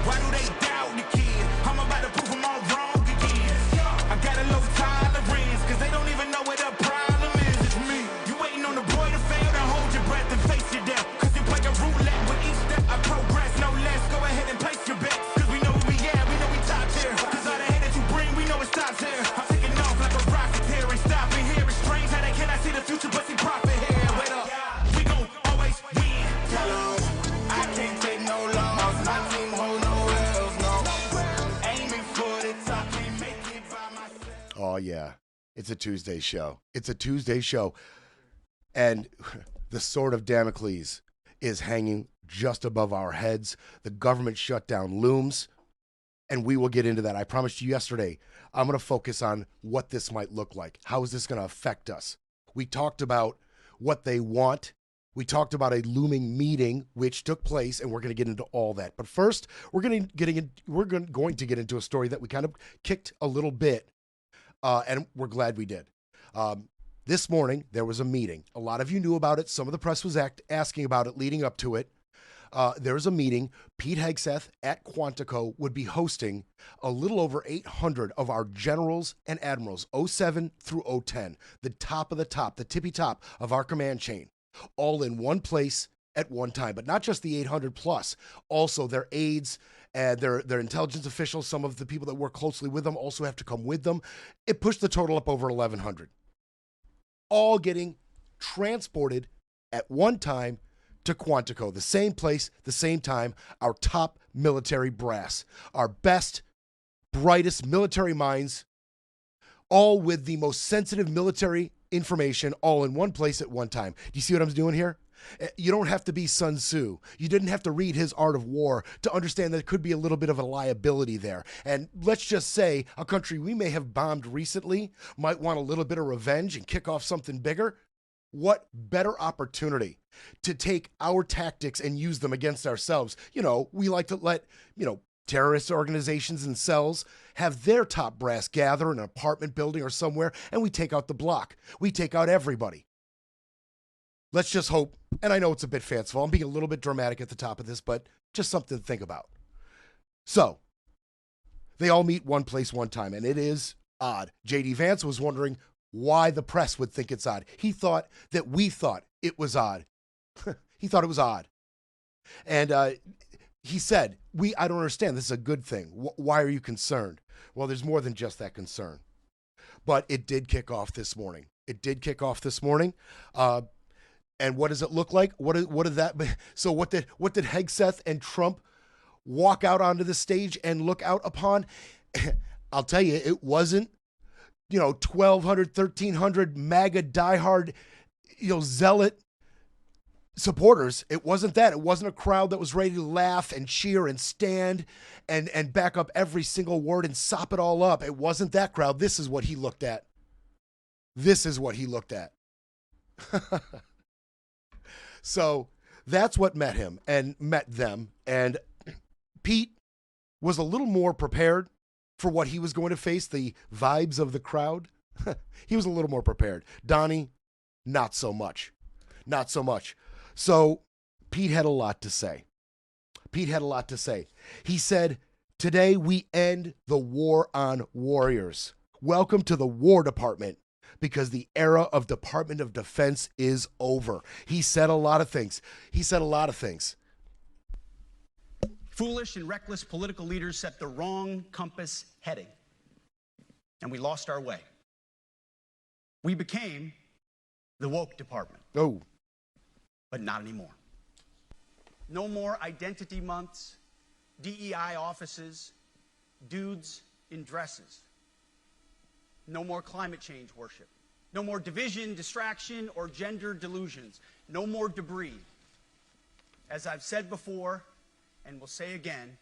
Why do they doubt the kid? I'm about to prove them all wrong again. I got a low tolerance, cause they don't even know what the problem is. It's me. You waiting on the boy to fail, now hold your breath and face your death. Cause you play a roulette with each step I progress, no less. Go ahead and place your bets. Cause we know who we are, we know we top tier. Cause all the hate that you bring, we know it stops here. I'm taking off like a rocket here and stopping here. It's strange how they cannot see the future but see profit here. Wait up, we gon' always win. I can't take no loss. My team hold no else, no. Aiming for the top, can't make it by myself. Oh, yeah. It's a Tuesday show. It's a Tuesday show. And the sword of Damocles is hanging just above our heads. The government shutdown looms. And we will get into that. I promised you yesterday, I'm going to focus on what this might look like. How is this going to affect us? We talked about what they want. We talked about a looming meeting which took place, and we're going to get into all that. But first, we're going to get into a story that we kind of kicked a little bit, and we're glad we did. This morning, there was a meeting. A lot of you knew about it. Some of the press was asking about it leading up to it. There was a meeting. Pete Hegseth at Quantico would be hosting a little over 800 of our generals and admirals, 07 through 010, the top of the top, the tippy top of our command chain, all in one place at one time. But not just the 800 plus, also their aides and their intelligence officials, some of the people that work closely with them also have to come with them. It pushed the total up over 1,100. All getting transported at one time to Quantico, the same place, the same time, our top military brass, our best, brightest military minds, all with the most sensitive military information, all in one place at one time. Do you see what I'm doing here? You don't have to be Sun Tzu. You didn't have to read his Art of War to understand that it could be a little bit of a liability there. And let's just say a country we may have bombed recently might want a little bit of revenge and kick off something bigger. What better opportunity to take our tactics and use them against ourselves? You know, we like to let, terrorist organizations and cells have their top brass gather in an apartment building or somewhere, and we take out the block. We take out everybody. Let's just hope, and I know it's a bit fanciful, I'm being a little bit dramatic at the top of this, but just something to think about. So, they all meet one place, one time, and it is odd. J.D. Vance was wondering why the press would think it's odd. He thought that we thought it was odd. He thought it was odd. And he said, I don't understand. This is a good thing. Why are you concerned? Well, there's more than just that concern. But it did kick off this morning. And what does it look like? What did that? So what did Hegseth and Trump walk out onto the stage and look out upon? I'll tell you, it wasn't 1,200, 1,300 MAGA diehard zealot supporters. It wasn't that. It wasn't a crowd that was ready to laugh and cheer and stand and back up every single word and sop it all up. It wasn't that crowd. This is what he looked at. So that's what met him and met them. And Pete was a little more prepared for what he was going to face, the vibes of the crowd. He was a little more prepared. Donnie, not so much. So Pete had a lot to say. He said, "Today we end the war on warriors. Welcome to the War Department, because the era of Department of Defense is over." He said a lot of things. Foolish and reckless political leaders set the wrong compass heading, and we lost our way. We became the woke department. Oh. But not anymore. No more identity months, DEI offices, dudes in dresses. No more climate change worship. No more division, distraction, or gender delusions. No more debris. As I've said before, and will say again,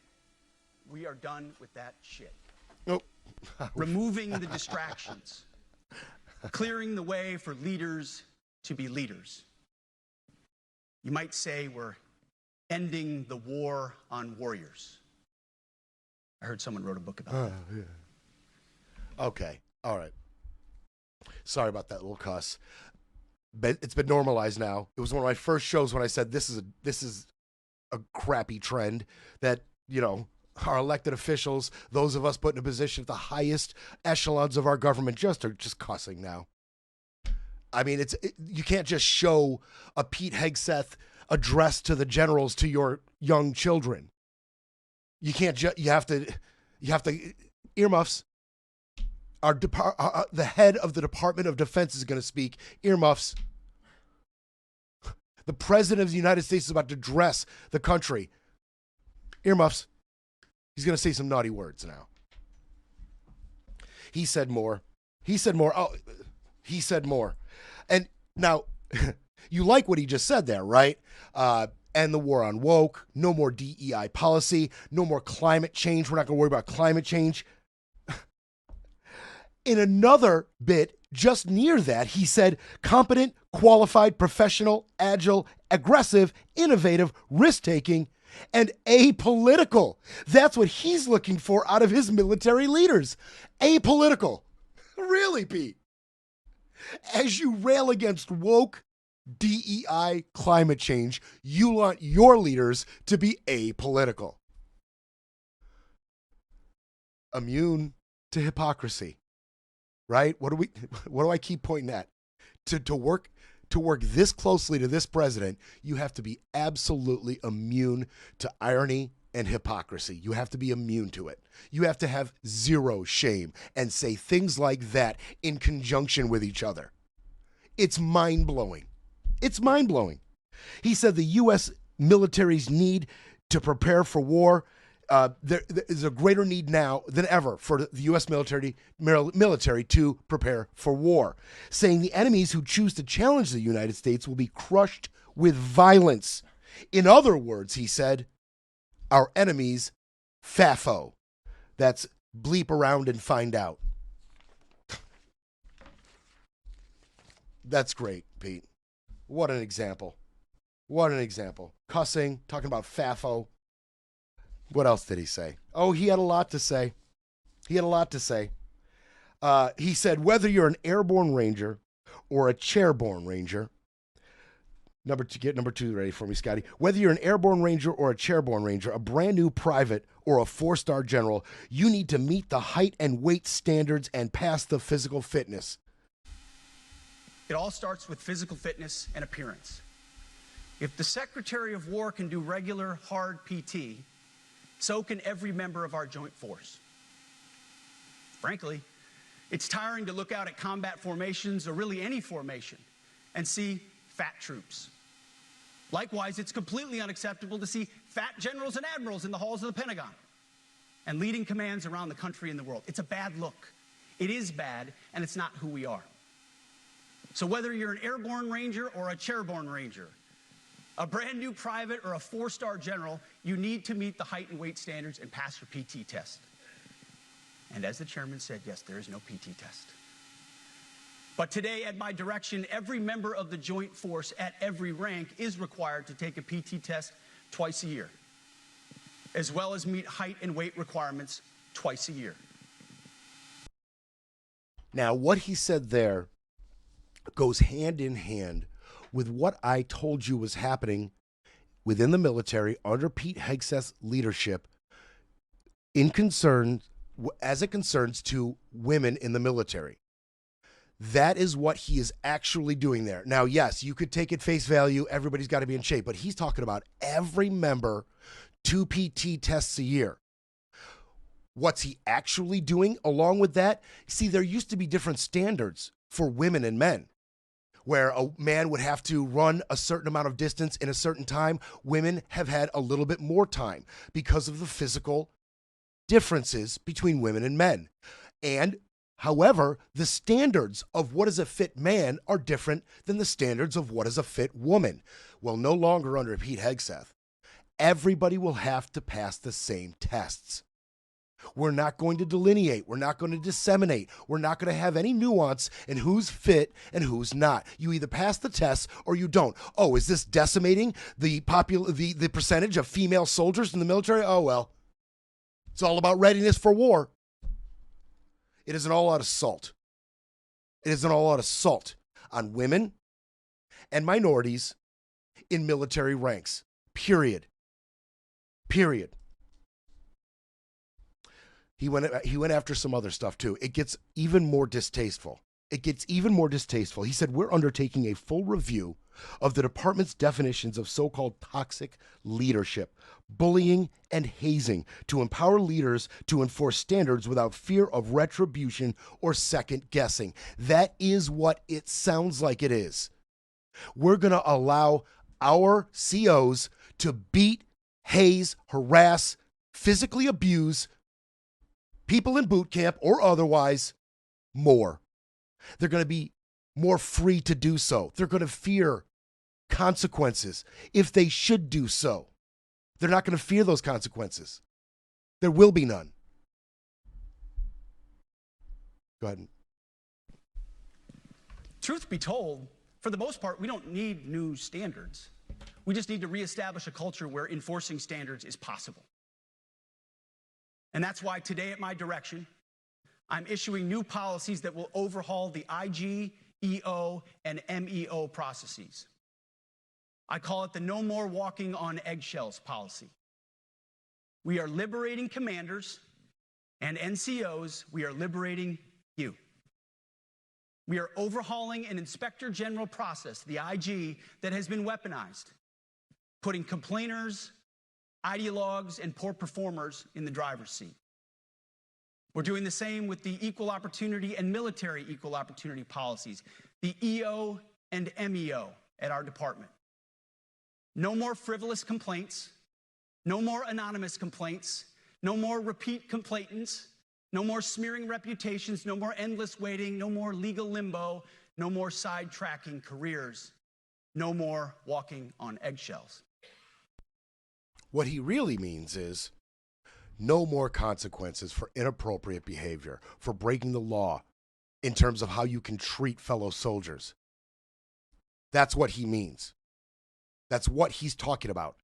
we are done with that shit. Nope. Removing the distractions. Clearing the way for leaders to be leaders. You might say we're ending the war on warriors. I heard someone wrote a book about that. Yeah. Okay. All right. Sorry about that little cuss. But it's been normalized now. It was one of my first shows when I said this is a crappy trend that, our elected officials, those of us put in a position at the highest echelons of our government, are just cussing now. I mean, you can't just show a Pete Hegseth address to the generals to your young children. You can't. You have to earmuffs. The head of the Department of Defense is going to speak. Earmuffs. The president of the United States is about to address the country. Earmuffs. He's going to say some naughty words now. He said more. He said more. Oh, he said more. And now, you like what he just said there, right? End the war on woke. No more DEI policy. No more climate change. We're not going to worry about climate change. In another bit, just near that, he said, competent, qualified, professional, agile, aggressive, innovative, risk-taking, and apolitical. That's what he's looking for out of his military leaders. Apolitical. Really, Pete? As you rail against woke, DEI, climate change, you want your leaders to be apolitical. Immune to hypocrisy. Right? What do I keep pointing at? To work this closely to this president, you have to be absolutely immune to irony and hypocrisy. You have to be immune to it. You have to have zero shame and say things like that in conjunction with each other. It's mind-blowing. It's mind-blowing. He said the U.S. military's need to prepare for war, there is a greater need now than ever for the U.S. military to prepare for war, saying the enemies who choose to challenge the United States will be crushed with violence. In other words, he said, our enemies, FAFO. That's bleep around and find out. That's great, Pete. What an example. What an example. Cussing, talking about FAFO. What else did he say? Oh, he had a lot to say. He said, whether you're an airborne ranger or a chairborne ranger, get number two ready for me, Scotty. Whether you're an airborne ranger or a chairborne ranger, a brand new private or a 4-star general, you need to meet the height and weight standards and pass the physical fitness. It all starts with physical fitness and appearance. If the Secretary of War can do regular, hard PT, so can every member of our joint force. Frankly, it's tiring to look out at combat formations, or really any formation, and see fat troops. Likewise, it's completely unacceptable to see fat generals and admirals in the halls of the Pentagon and leading commands around the country and the world. It's a bad look. It is bad, and it's not who we are. So whether you're an airborne ranger or a chairborne ranger, a brand new private or a 4-star general, you need to meet the height and weight standards and pass your PT test. And as the chairman said, yes, there is no PT test. But today, at my direction, every member of the joint force at every rank is required to take a PT test twice a year, as well as meet height and weight requirements twice a year. Now, what he said there goes hand in hand with what I told you was happening within the military under Pete Hegseth's leadership as it concerns to women in the military. That is what he is actually doing there. Now, yes, you could take it face value. Everybody's got to be in shape, but he's talking about every member 2 PT tests a year. What's he actually doing along with that? See, there used to be different standards for women and men, where a man would have to run a certain amount of distance in a certain time. Women have had a little bit more time because of the physical differences between women and men. And however, the standards of what is a fit man are different than the standards of what is a fit woman. Well, no longer under Pete Hegseth. Everybody will have to pass the same tests. We're not going to delineate. We're not going to disseminate. We're not going to have any nuance in who's fit and who's not. You either pass the tests or you don't. Oh, is this decimating the percentage of female soldiers in the military? Oh, well. It's all about readiness for war. It is an all-out assault. It is an all-out assault on women and minorities in military ranks. Period. Period. He went after some other stuff too. It gets even more distasteful. He said, we're undertaking a full review of the department's definitions of so-called toxic leadership, bullying, and hazing to empower leaders to enforce standards without fear of retribution or second guessing. That is what it sounds like it is. We're going to allow our COs to beat, haze, harass, physically abuse people in boot camp or otherwise more. They're going to be more free to do so. They're going to fear consequences if they should do so. They're not going to fear those consequences. There will be none. Go ahead. Truth be told, for the most part, we don't need new standards. We just need to reestablish a culture where enforcing standards is possible. And that's why today, at my direction, I'm issuing new policies that will overhaul the IG, EO, and MEO processes. I call it the No More Walking on Eggshells policy. We are liberating commanders and NCOs. We are liberating you. We are overhauling an inspector general process, the IG, that has been weaponized, putting complainers, ideologues, and poor performers in the driver's seat. We're doing the same with the equal opportunity and military equal opportunity policies, the EO and MEO at our department. No more frivolous complaints, no more anonymous complaints, no more repeat complainants, no more smearing reputations, no more endless waiting, no more legal limbo, no more sidetracking careers, no more walking on eggshells. What he really means is no more consequences for inappropriate behavior, for breaking the law in terms of how you can treat fellow soldiers. That's what he means. That's what he's talking about.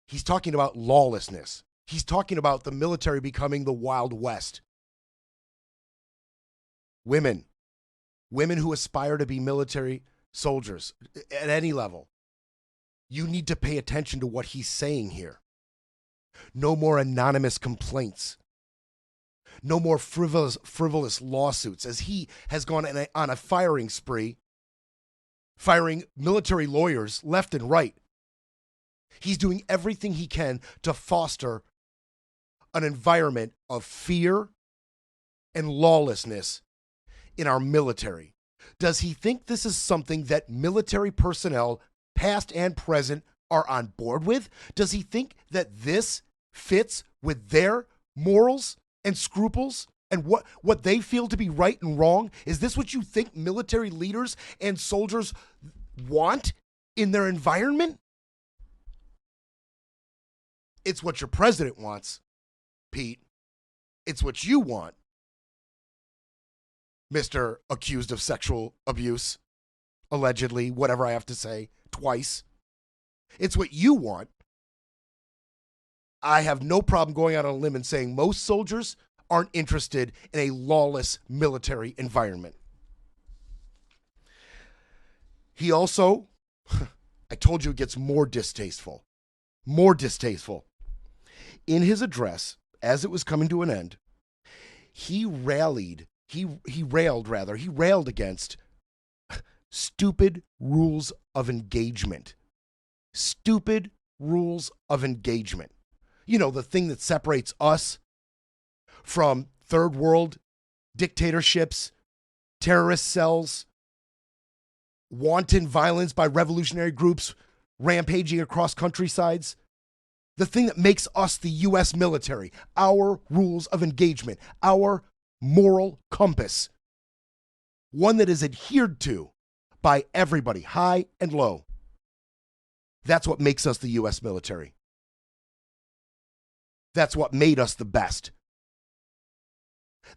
He's talking about lawlessness. He's talking about the military becoming the Wild West. Women who aspire to be military soldiers at any level, you need to pay attention to what he's saying here. No more anonymous complaints. No more frivolous lawsuits, as he has gone on a firing spree, firing military lawyers left and right. He's doing everything he can to foster an environment of fear and lawlessness in our military. Does he think this is something that military personnel, past and present, are on board with? Does he think that this fits with their morals and scruples and what they feel to be right and wrong? Is this what you think military leaders and soldiers want in their environment? It's what your president wants, Pete. It's what you want, Mr. Accused of sexual abuse, allegedly, whatever I have to say, twice. It's what you want. I have no problem going out on a limb and saying most soldiers aren't interested in a lawless military environment. He also, I told you it gets more distasteful. More distasteful. In his address, as it was coming to an end, he railed against stupid rules of engagement. Stupid rules of engagement. You know, the thing that separates us from third world dictatorships, terrorist cells, wanton violence by revolutionary groups rampaging across countrysides. The thing that makes us the U.S. military, our rules of engagement, our moral compass, one that is adhered to by everybody, high and low. That's what makes us the U.S. military. That's what made us the best.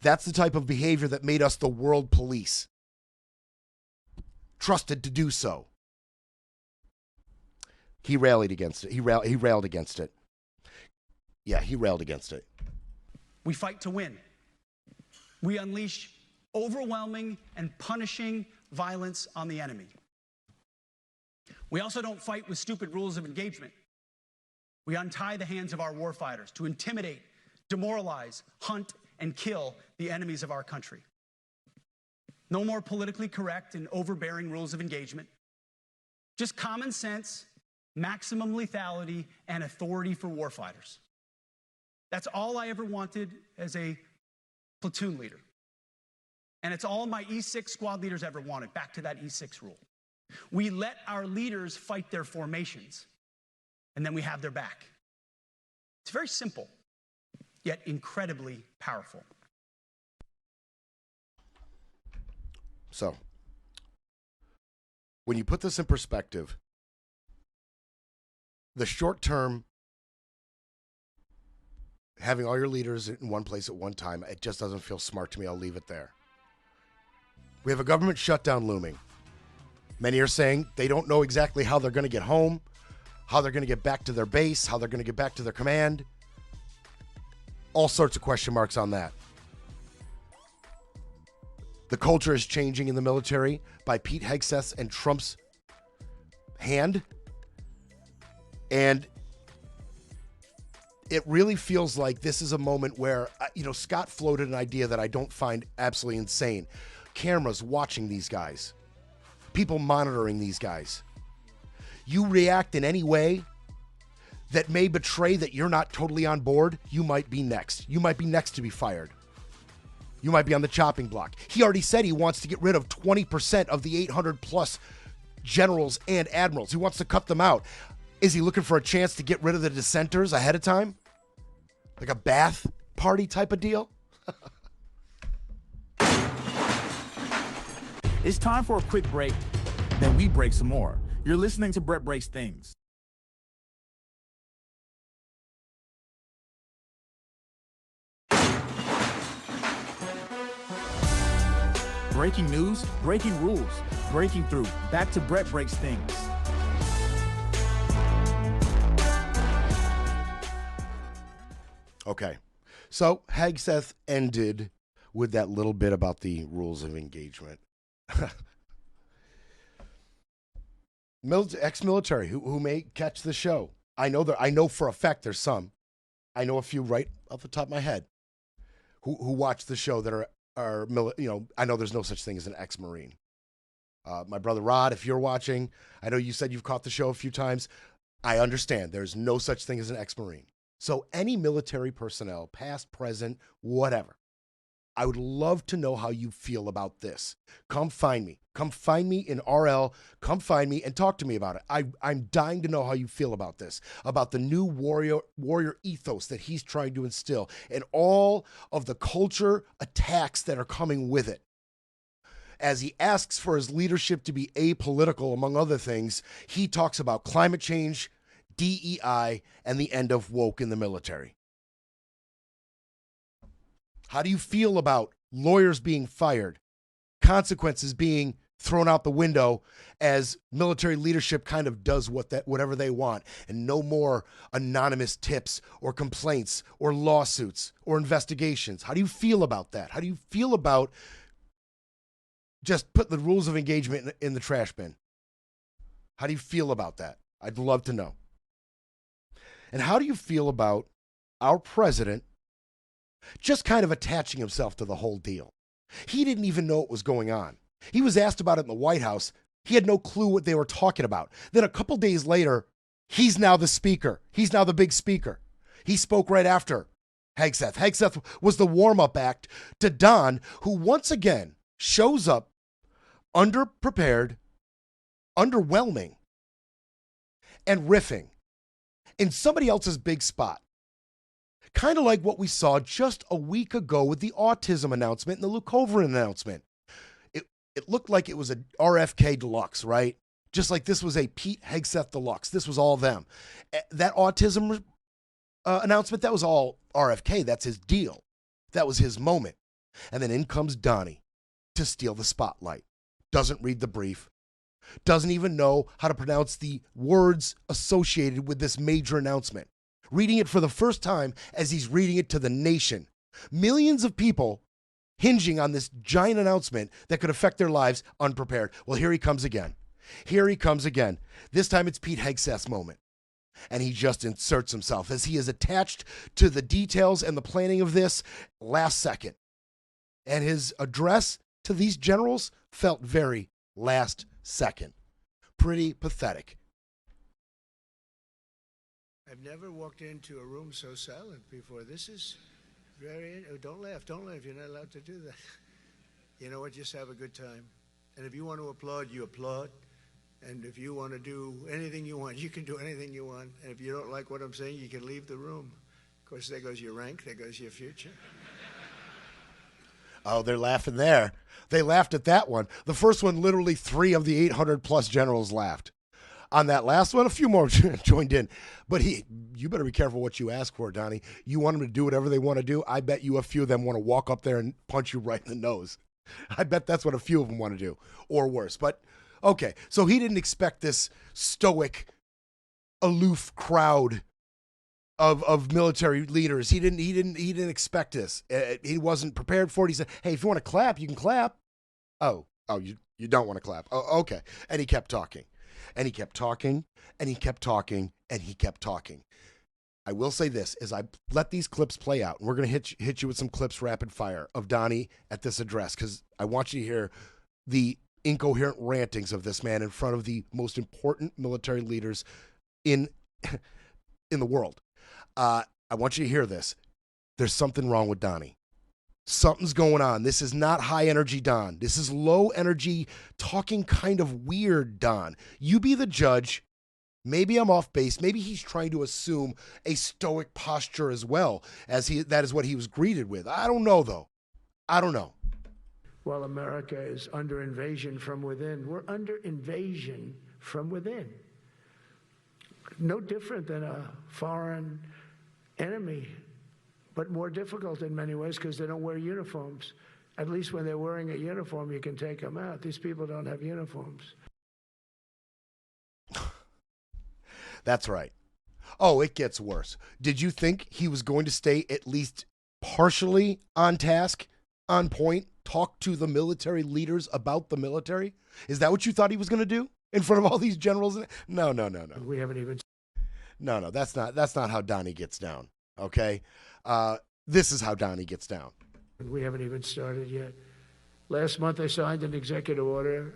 That's the type of behavior that made us the world police. Trusted to do so. He rallied against it. He railed against it. Yeah, he railed against it. We fight to win. We unleash overwhelming and punishing violence on the enemy. We also don't fight with stupid rules of engagement. We untie the hands of our warfighters to intimidate, demoralize, hunt, and kill the enemies of our country. No more politically correct and overbearing rules of engagement. Just common sense, maximum lethality, and authority for warfighters. That's all I ever wanted as a platoon leader. And it's all my E6 squad leaders ever wanted, back to that E6 rule. We let our leaders fight their formations, and then we have their back. It's very simple, yet incredibly powerful. So, when you put this in perspective, the short term, having all your leaders in one place at one time, it just doesn't feel smart to me. I'll leave it there. We have a government shutdown looming. Many are saying they don't know exactly how they're going to get home, how they're going to get back to their base, how they're going to get back to their command. All sorts of question marks on that. The culture is changing in the military by Pete Hegseth and Trump's hand. And it really feels like this is a moment where, Scott floated an idea that I don't find absolutely insane. Cameras watching these guys. People monitoring these guys. You react in any way that may betray that you're not totally on board, you might be next. You might be next to be fired. You might be on the chopping block. He already said he wants to get rid of 20% of the 800 plus generals and admirals. He wants to cut them out. Is he looking for a chance to get rid of the dissenters ahead of time? Like a bath party type of deal? It's time for a quick break, then we break some more. You're listening to Brett Breaks Things. Breaking news, breaking rules, breaking through. Back to Brett Breaks Things. Okay. So Hegseth ended with that little bit about the rules of engagement. Ex-military who may catch the show. I know for a fact there's some. I know a few right off the top of my head who watch the show that are I know there's no such thing as an ex-Marine. My brother Rod, if you're watching, I know you said you've caught the show a few times. I understand there's no such thing as an ex-Marine. So any military personnel, past, present, whatever, I would love to know how you feel about this. Come find me. Come find me in RL. Come find me and talk to me about it. I'm dying to know how you feel about this, about the new warrior ethos that he's trying to instill and all of the culture attacks that are coming with it. As he asks for his leadership to be apolitical, among other things, he talks about climate change, DEI, and the end of woke in the military. How do you feel about lawyers being fired, consequences being thrown out the window as military leadership kind of does whatever they want, and no more anonymous tips or complaints or lawsuits or investigations? How do you feel about that? How do you feel about just put the rules of engagement in the trash bin? How do you feel about that? I'd love to know. And how do you feel about our president just kind of attaching himself to the whole deal? He didn't even know what was going on. He was asked about it in the White House. He had no clue what they were talking about. Then a couple days later, he's now the speaker. He's now the big speaker. He spoke right after Hegseth. Hegseth was the warm-up act to Don, who once again shows up underprepared, underwhelming, and riffing in somebody else's big spot. Kind of like what we saw just a week ago with the autism announcement and the Lukovarin announcement. It looked like it was a RFK Deluxe, right? Just like this was a Pete Hegseth Deluxe. This was all them. That autism announcement, that was all RFK. That's his deal. That was his moment. And then in comes Donnie to steal the spotlight. Doesn't read the brief. Doesn't even know how to pronounce the words associated with this major announcement. Reading it for the first time as he's reading it to the nation. Millions of people hinging on this giant announcement that could affect their lives, unprepared. Well, here he comes again. Here he comes again. This time it's Pete Hegseth's moment. And he just inserts himself as he is attached to the details and the planning of this last second. And his address to these generals felt very last second. Pretty pathetic. I've never walked into a room so silent before. This is very... Oh, don't laugh. Don't laugh. You're not allowed to do that. You know what? Just have a good time. And if you want to applaud, you applaud. And if you want to do anything you want, you can do anything you want. And if you don't like what I'm saying, you can leave the room. Of course, there goes your rank. There goes your future. Oh, they're laughing there. They laughed at that one. The first one, literally 3 of the 800-plus generals laughed. On that last one, a few more joined in. But you better be careful what you ask for, Donnie. You want them to do whatever they want to do. I bet you a few of them want to walk up there and punch you right in the nose. I bet that's what a few of them want to do, or worse. But, okay, so he didn't expect this stoic, aloof crowd of military leaders. He didn't expect this. He wasn't prepared for it. He said, hey, if you want to clap, you can clap. Oh, you don't want to clap. Oh, okay. And he kept talking. And he kept talking, and he kept talking, and he kept talking. I will say this, as I let these clips play out, and we're going to hit you with some clips rapid fire of Donnie at this address, because I want you to hear the incoherent rantings of this man in front of the most important military leaders in the world. I want you to hear this. There's something wrong with Donnie. Something's going on. This is not high energy Don. This is low energy, talking kind of weird Don. You be the judge. Maybe I'm off base. Maybe he's trying to assume a stoic posture as well, as that is what he was greeted with. I don't know, though. I don't know. While America is under invasion from within, we're under invasion from within. No different than a foreign enemy, but more difficult in many ways because they don't wear uniforms. At least when they're wearing a uniform, you can take them out. These people don't have uniforms. That's right. Oh, it gets worse. Did you think he was going to stay at least partially on task, on point, talk to the military leaders about the military? Is that what you thought he was going to do in front of all these generals? No. We haven't even... No, that's not how Donnie gets down, okay? This is how Donnie gets down. We haven't even started yet. Last month, I signed an executive order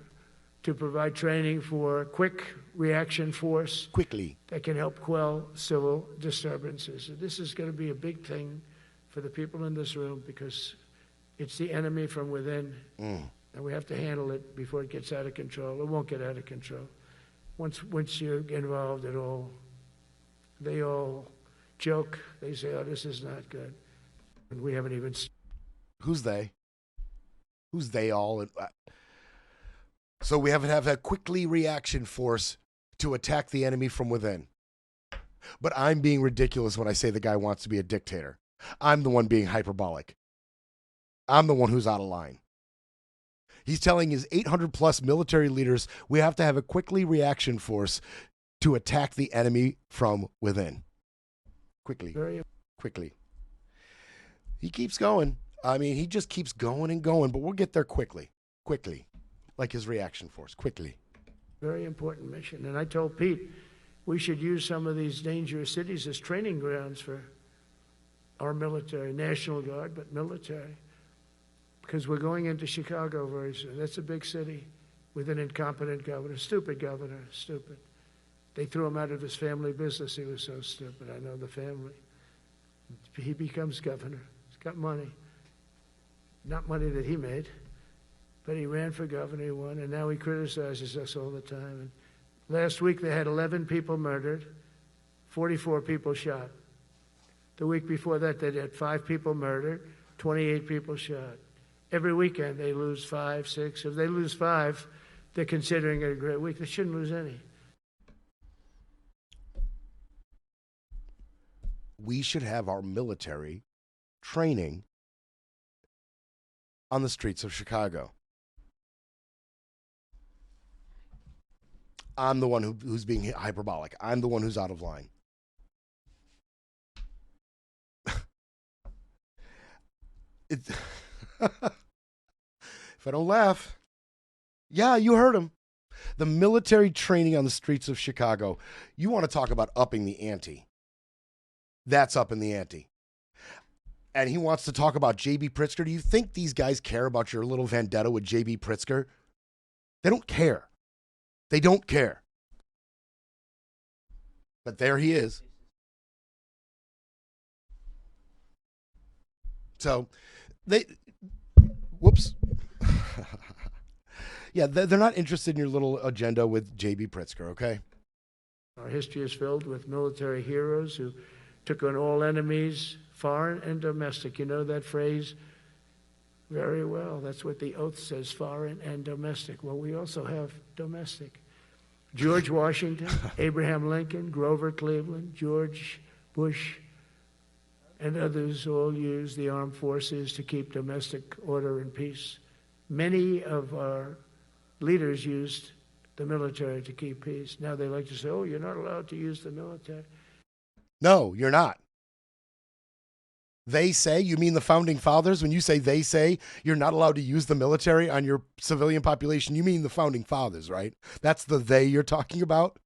to provide training for quick reaction force. Quickly. That can help quell civil disturbances. This is going to be a big thing for the people in this room because it's the enemy from within, and we have to handle it before it gets out of control. It won't get out of control. Once you get involved at all, they all joke. They say, oh, this is not good. And we haven't even... Who's they? Who's they all? So we haven't have a quickly reaction force to attack the enemy from within. But I'm being ridiculous when I say the guy wants to be a dictator. I'm the one being hyperbolic. I'm the one who's out of line. He's telling his 800-plus military leaders we have to have a quickly reaction force to attack the enemy from within. Quickly. He keeps going. I mean, he just keeps going and going, but we'll get there quickly. Like his reaction force, quickly. Very important mission. And I told Pete, we should use some of these dangerous cities as training grounds for our military, National Guard, but military. Because we're going into Chicago very soon. That's a big city with an incompetent governor. Stupid governor, stupid. They threw him out of his family business. He was so stupid. I know the family. He becomes governor. He's got money. Not money that he made, but he ran for governor, he won, and now he criticizes us all the time. And last week they had 11 people murdered, 44 people shot. The week before that they had 5 people murdered, 28 people shot. Every weekend they lose 5, 6. If they lose 5, they're considering it a great week. They shouldn't lose any. We should have our military training on the streets of Chicago. I'm the one who's being hyperbolic. I'm the one who's out of line. If I don't laugh, yeah, you heard him. The military training on the streets of Chicago. You want to talk about upping the ante. That's upping the ante. And he wants to talk about J.B. Pritzker. Do you think these guys care about your little vendetta with J.B. Pritzker? They don't care. They don't care. But there he is. So, whoops. Yeah, they're not interested in your little agenda with J.B. Pritzker, okay? Our history is filled with military heroes who took on all enemies, foreign and domestic. You know that phrase very well. That's what the oath says, foreign and domestic. Well, we also have domestic. George Washington, Abraham Lincoln, Grover Cleveland, George Bush, and others all used the armed forces to keep domestic order and peace. Many of our leaders used the military to keep peace. Now they like to say, oh, you're not allowed to use the military. No, you're not. They say, you mean the founding fathers? When you say they say you're not allowed to use the military on your civilian population, you mean the founding fathers, right? That's the they you're talking about?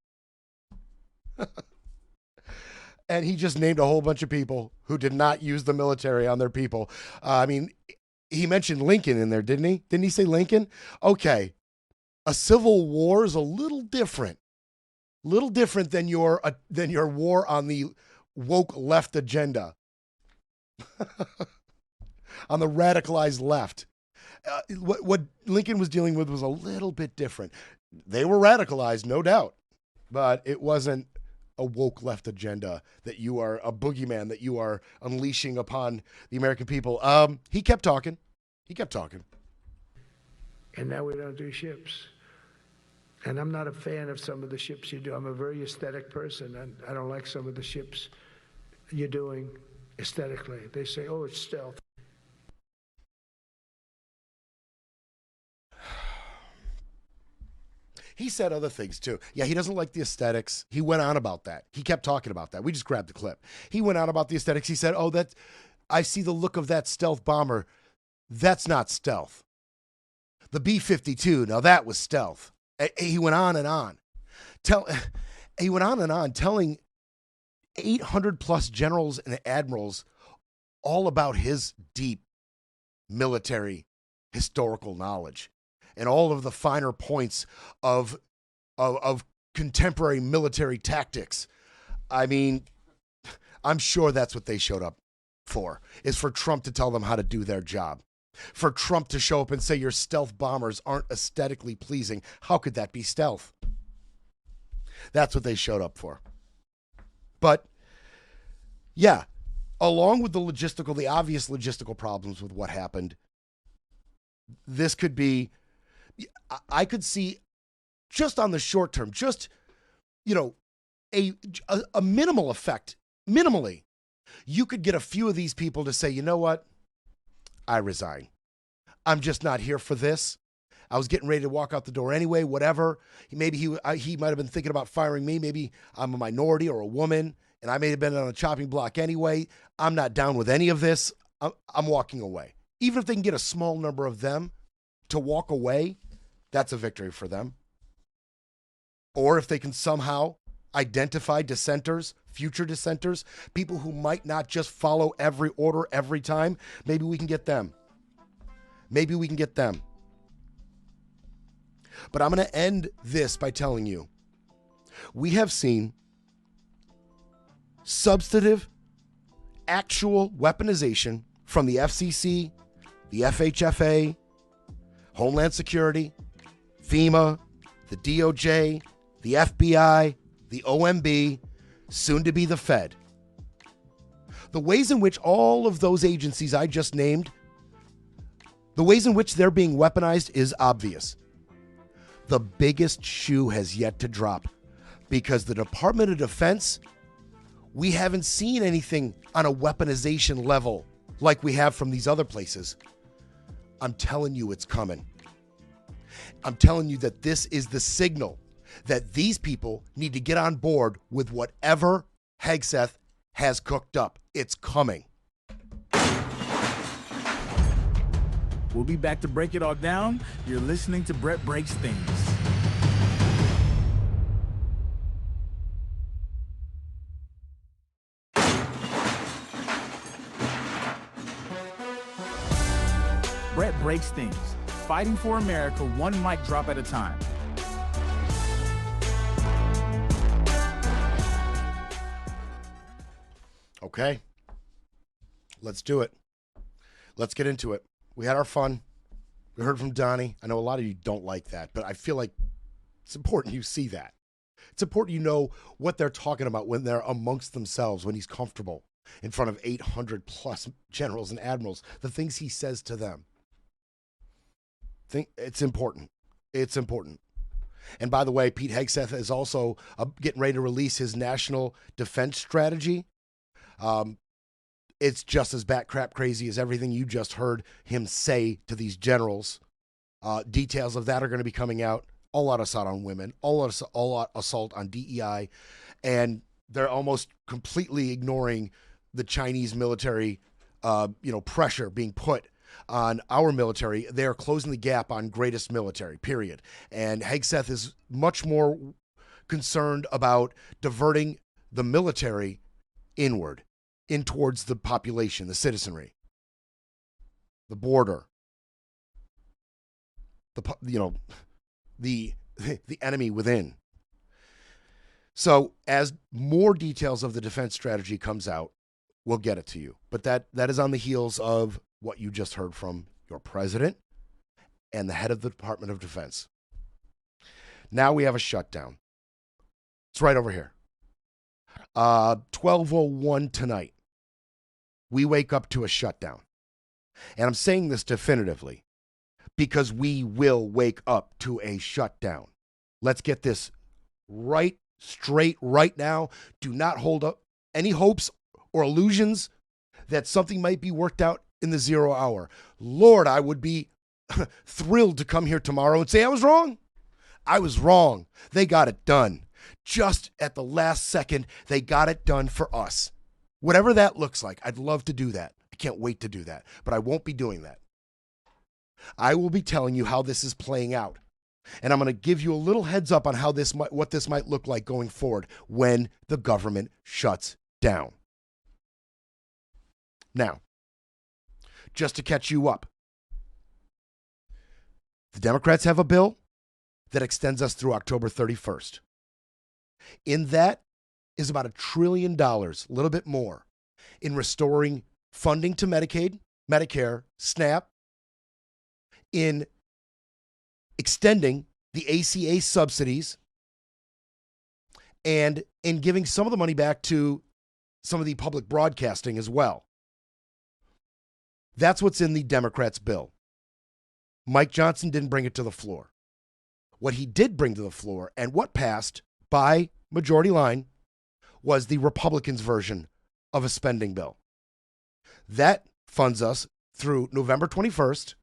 And he just named a whole bunch of people who did not use the military on their people. He mentioned Lincoln in there, didn't he? Didn't he say Lincoln? Okay. A civil war is a little different. Little different than your war on the woke left agenda. On the radicalized left. What Lincoln was dealing with was a little bit different. They were radicalized, no doubt, but it wasn't a woke left agenda that you are a boogeyman that you are unleashing upon the American people. He kept talking. And now we don't do ships. And I'm not a fan of some of the ships you do. I'm a very aesthetic person, and I don't like some of the ships you're doing aesthetically. They say, oh, it's stealth. He said other things too. Yeah, he doesn't like the aesthetics. He went on about that. He kept talking about that. We just grabbed the clip. He went on about the aesthetics. He said, oh, I see the look of that stealth bomber. That's not stealth. The B-52, now that was stealth. He went on and on. He went on and on telling 800 plus generals and admirals all about his deep military historical knowledge and all of the finer points of contemporary military tactics. I mean, I'm sure that's what they showed up for, is for Trump to tell them how to do their job. For Trump to show up and say your stealth bombers aren't aesthetically pleasing. How could that be stealth? That's what they showed up for. But, yeah, along with the obvious logistical problems with what happened, this could be, I could see just on the short term, just, a minimal effect, minimally, you could get a few of these people to say, you know what? I resign. I'm just not here for this. I was getting ready to walk out the door anyway, whatever. Maybe he might have been thinking about firing me. Maybe I'm a minority or a woman, and I may have been on a chopping block anyway. I'm not down with any of this. I'm walking away. Even if they can get a small number of them to walk away, that's a victory for them. Or if they can somehow identify dissenters, future dissenters, people who might not just follow every order every time, maybe we can get them. But I'm going to end this by telling you, we have seen substantive, actual weaponization from the FCC, the FHFA, Homeland Security, FEMA, the DOJ, the FBI, the OMB, soon to be the Fed. The ways in which all of those agencies I just named, the ways in which they're being weaponized is obvious. The biggest shoe has yet to drop because the Department of Defense, we haven't seen anything on a weaponization level like we have from these other places. I'm telling you it's coming. I'm telling you that this is the signal that these people need to get on board with whatever Hegseth has cooked up. It's coming. We'll be back to break it all down. You're listening to Brett Breaks Things. breaks things. Fighting for America, one mic drop at a time. Okay. Let's do it. Let's get into it. We had our fun. We heard from Donnie. I know a lot of you don't like that, but I feel like it's important you see that. It's important you know what they're talking about when they're amongst themselves, when he's comfortable in front of 800 plus generals and admirals, the things he says to them. It's important. It's important. And by the way, Pete Hegseth is also getting ready to release his national defense strategy. It's just as bat crap crazy as everything you just heard him say to these generals. Details of that are going to be coming out. All out assault on women, all out assault on DEI, and they're almost completely ignoring the Chinese military, pressure being put on our military. They are closing the gap on greatest military, period. And Hegseth is much more concerned about diverting the military inward, in towards the population, the citizenry, the border, the enemy within. So as more details of the defense strategy comes out, we'll get it to you. But that is on the heels of what you just heard from your president and the head of the Department of Defense. Now we have a shutdown. It's right over here. 12:01 tonight. We wake up to a shutdown. And I'm saying this definitively because we will wake up to a shutdown. Let's get this right straight right now. Do not hold up any hopes or illusions that something might be worked out in the 0 hour. Lord, I would be thrilled to come here tomorrow and say I was wrong. I was wrong. They got it done. Just at the last second, they got it done for us. Whatever that looks like, I'd love to do that. I can't wait to do that, but I won't be doing that. I will be telling you how this is playing out. And I'm going to give you a little heads up on how what this might look like going forward when the government shuts down. Now, just to catch you up, the Democrats have a bill that extends us through October 31st. In that is about $1 trillion, a little bit more, in restoring funding to Medicaid, Medicare, SNAP, in extending the ACA subsidies, and in giving some of the money back to some of the public broadcasting as well. That's what's in the Democrats' bill. Mike Johnson didn't bring it to the floor. What he did bring to the floor, and what passed by majority line, was the Republicans' version of a spending bill. That funds us through November 21st,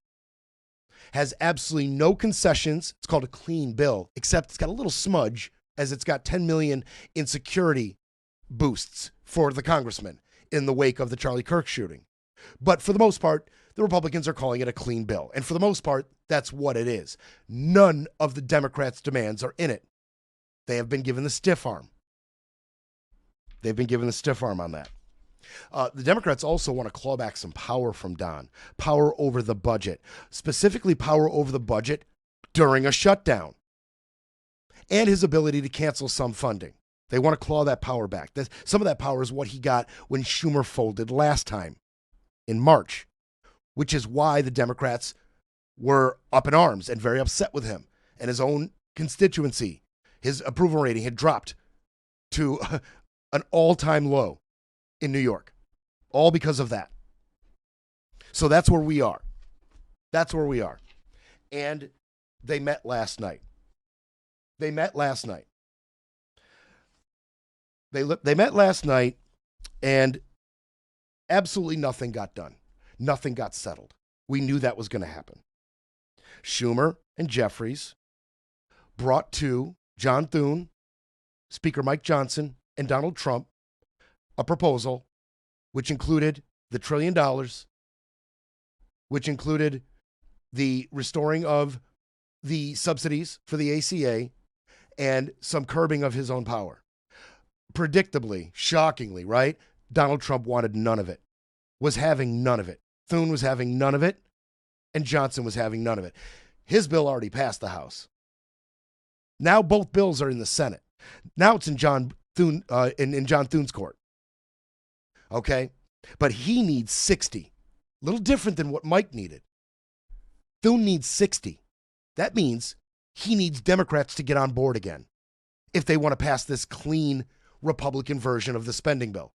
has absolutely no concessions. It's called a clean bill, except it's got a little smudge, as it's got $10 million in security boosts for the congressman in the wake of the Charlie Kirk shooting. But for the most part, the Republicans are calling it a clean bill. And for the most part, that's what it is. None of the Democrats' demands are in it. They have been given the stiff arm. They've been given the stiff arm on that. The Democrats also want to claw back some power from Don, power over the budget, specifically power over the budget during a shutdown, and his ability to cancel some funding. They want to claw that power back. Some of that power is what he got when Schumer folded last time in March, which is why the Democrats were up in arms and very upset with him. And his own constituency, his approval rating had dropped to an all-time low in New York, all because of that. So that's where we are. That's where we are. And they met last night. They met last night. They met last night, and absolutely nothing got done. Nothing got settled. We knew that was going to happen. Schumer and Jeffries brought to John Thune, Speaker Mike Johnson, and Donald Trump a proposal which included the $1 trillion, which included the restoring of the subsidies for the ACA, and some curbing of his own power. Predictably, shockingly, right? Donald Trump wanted none of it, was having none of it. Thune was having none of it. and Johnson was having none of it. His bill already passed the House. Now both bills are in the Senate. Now it's in John Thune's court. Okay? But he needs 60. A little different than what Mike needed. Thune needs 60. That means he needs Democrats to get on board again if they want to pass this clean Republican version of the spending bill.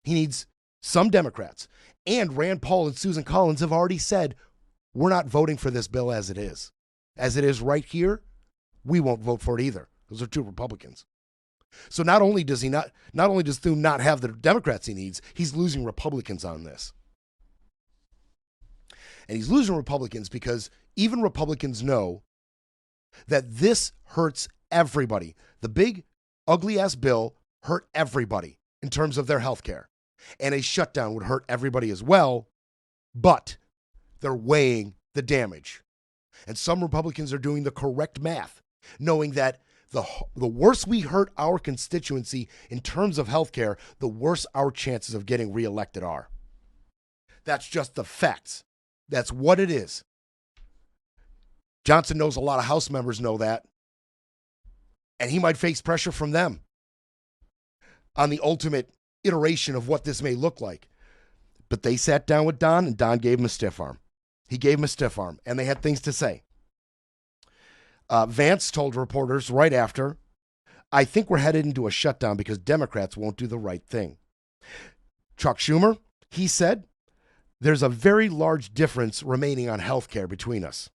He needs some Democrats. And Rand Paul and Susan Collins have already said, we're not voting for this bill as it is. As it is right here, we won't vote for it either. Those are two Republicans. So not only does Thune not have the Democrats he needs, he's losing Republicans on this. And he's losing Republicans because even Republicans know that this hurts everybody. The big, ugly-ass bill hurt everybody in terms of their health care. And a shutdown would hurt everybody as well, but they're weighing the damage. And some Republicans are doing the correct math, knowing that the worse we hurt our constituency in terms of health care, the worse our chances of getting reelected are. That's just the facts. That's what it is. Johnson knows a lot of House members know that. And he might face pressure from them on the ultimate iteration of what this may look like. But they sat down with Don, and Don gave him a stiff arm. He gave him a stiff arm, and they had things to say. Vance told reporters right after, I think we're headed into a shutdown because Democrats won't do the right thing. Chuck Schumer, he said, there's a very large difference remaining on health care between us.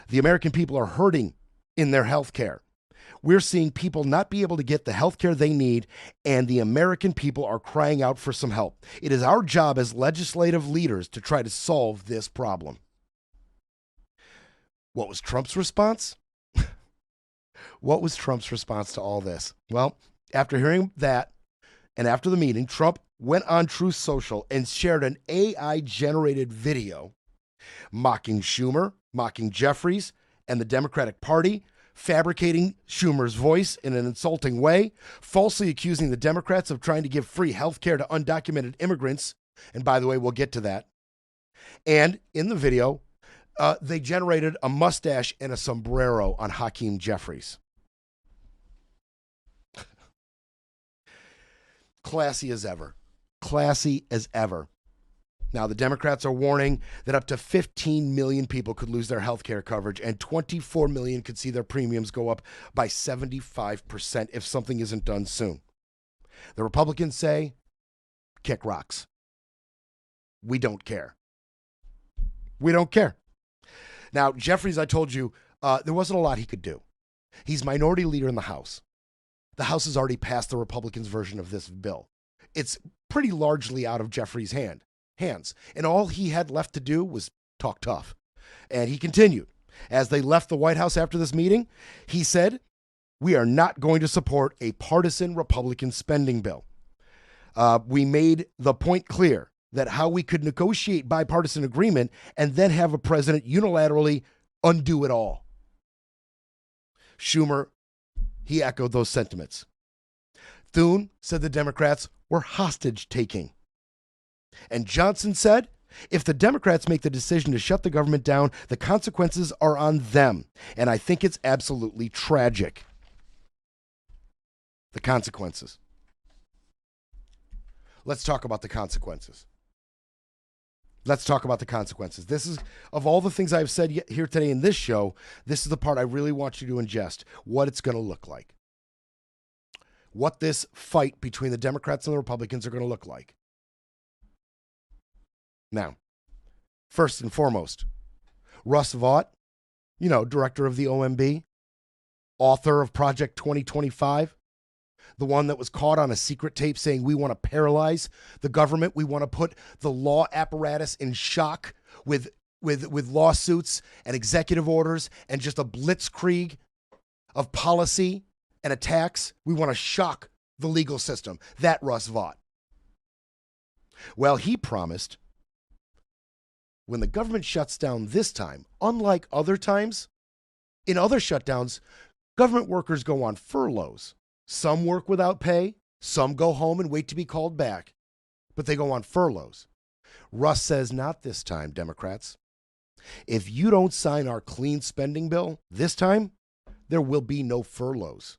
The American people are hurting in their health care. We're seeing people not be able to get the health care they need, and the American people are crying out for some help. It is our job as legislative leaders to try to solve this problem. What was Trump's response? What was Trump's response to all this? Well, after hearing that, and after the meeting, Trump went on Truth Social and shared an AI-generated video mocking Schumer, mocking Jeffries and the Democratic Party, fabricating Schumer's voice in an insulting way, falsely accusing the Democrats of trying to give free health care to undocumented immigrants. And by the way, we'll get to that. And in the video, they generated a mustache and a sombrero on Hakeem Jeffries. Classy as ever. Classy as ever. Now, the Democrats are warning that up to 15 million people could lose their health care coverage, and 24 million could see their premiums go up by 75% if something isn't done soon. The Republicans say, kick rocks. We don't care. We don't care. Now, Jeffries, I told you, there wasn't a lot he could do. He's minority leader in the House. The House has already passed the Republicans' version of this bill. It's pretty largely out of Jeffries' hands. And all he had left to do was talk tough. And he continued. As they left the White House after this meeting, he said, we are not going to support a partisan Republican spending bill. We made the point clear that how we could negotiate bipartisan agreement and then have a president unilaterally undo it all. Schumer, he echoed those sentiments. Thune said the Democrats were hostage taking. And Johnson said, if the Democrats make the decision to shut the government down, the consequences are on them. And I think it's absolutely tragic. The consequences. Let's talk about the consequences. Let's talk about the consequences. This is, of all the things I've said here today in this show, this is the part I really want you to ingest, what it's going to look like. What this fight between the Democrats and the Republicans are going to look like. Now, first and foremost, Russ Vought, director of the OMB, author of Project 2025, the one that was caught on a secret tape saying we want to paralyze the government. We want to put the law apparatus in shock with lawsuits and executive orders and just a blitzkrieg of policy and attacks. We want to shock the legal system. That Russ Vought. Well, he promised when the government shuts down this time, unlike other times, in other shutdowns, government workers go on furloughs. Some work without pay. Some go home and wait to be called back. But they go on furloughs. Russ says, not this time, Democrats. If you don't sign our clean spending bill this time, there will be no furloughs.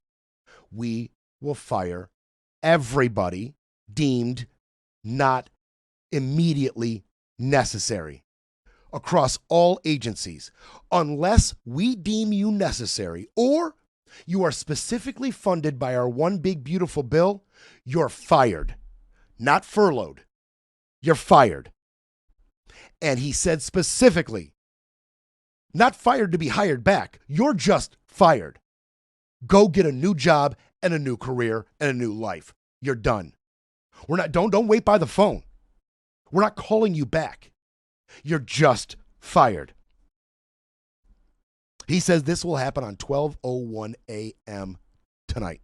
We will fire everybody deemed not immediately necessary across all agencies, unless we deem you necessary or you are specifically funded by our one big beautiful bill. You're fired, not furloughed. You're fired. And he said specifically, not fired to be hired back. You're just fired. Go get a new job and a new career and a new life. You're done. Don't wait by the phone. We're not calling you back. You're just fired. He says this will happen on 12:01 a.m. tonight,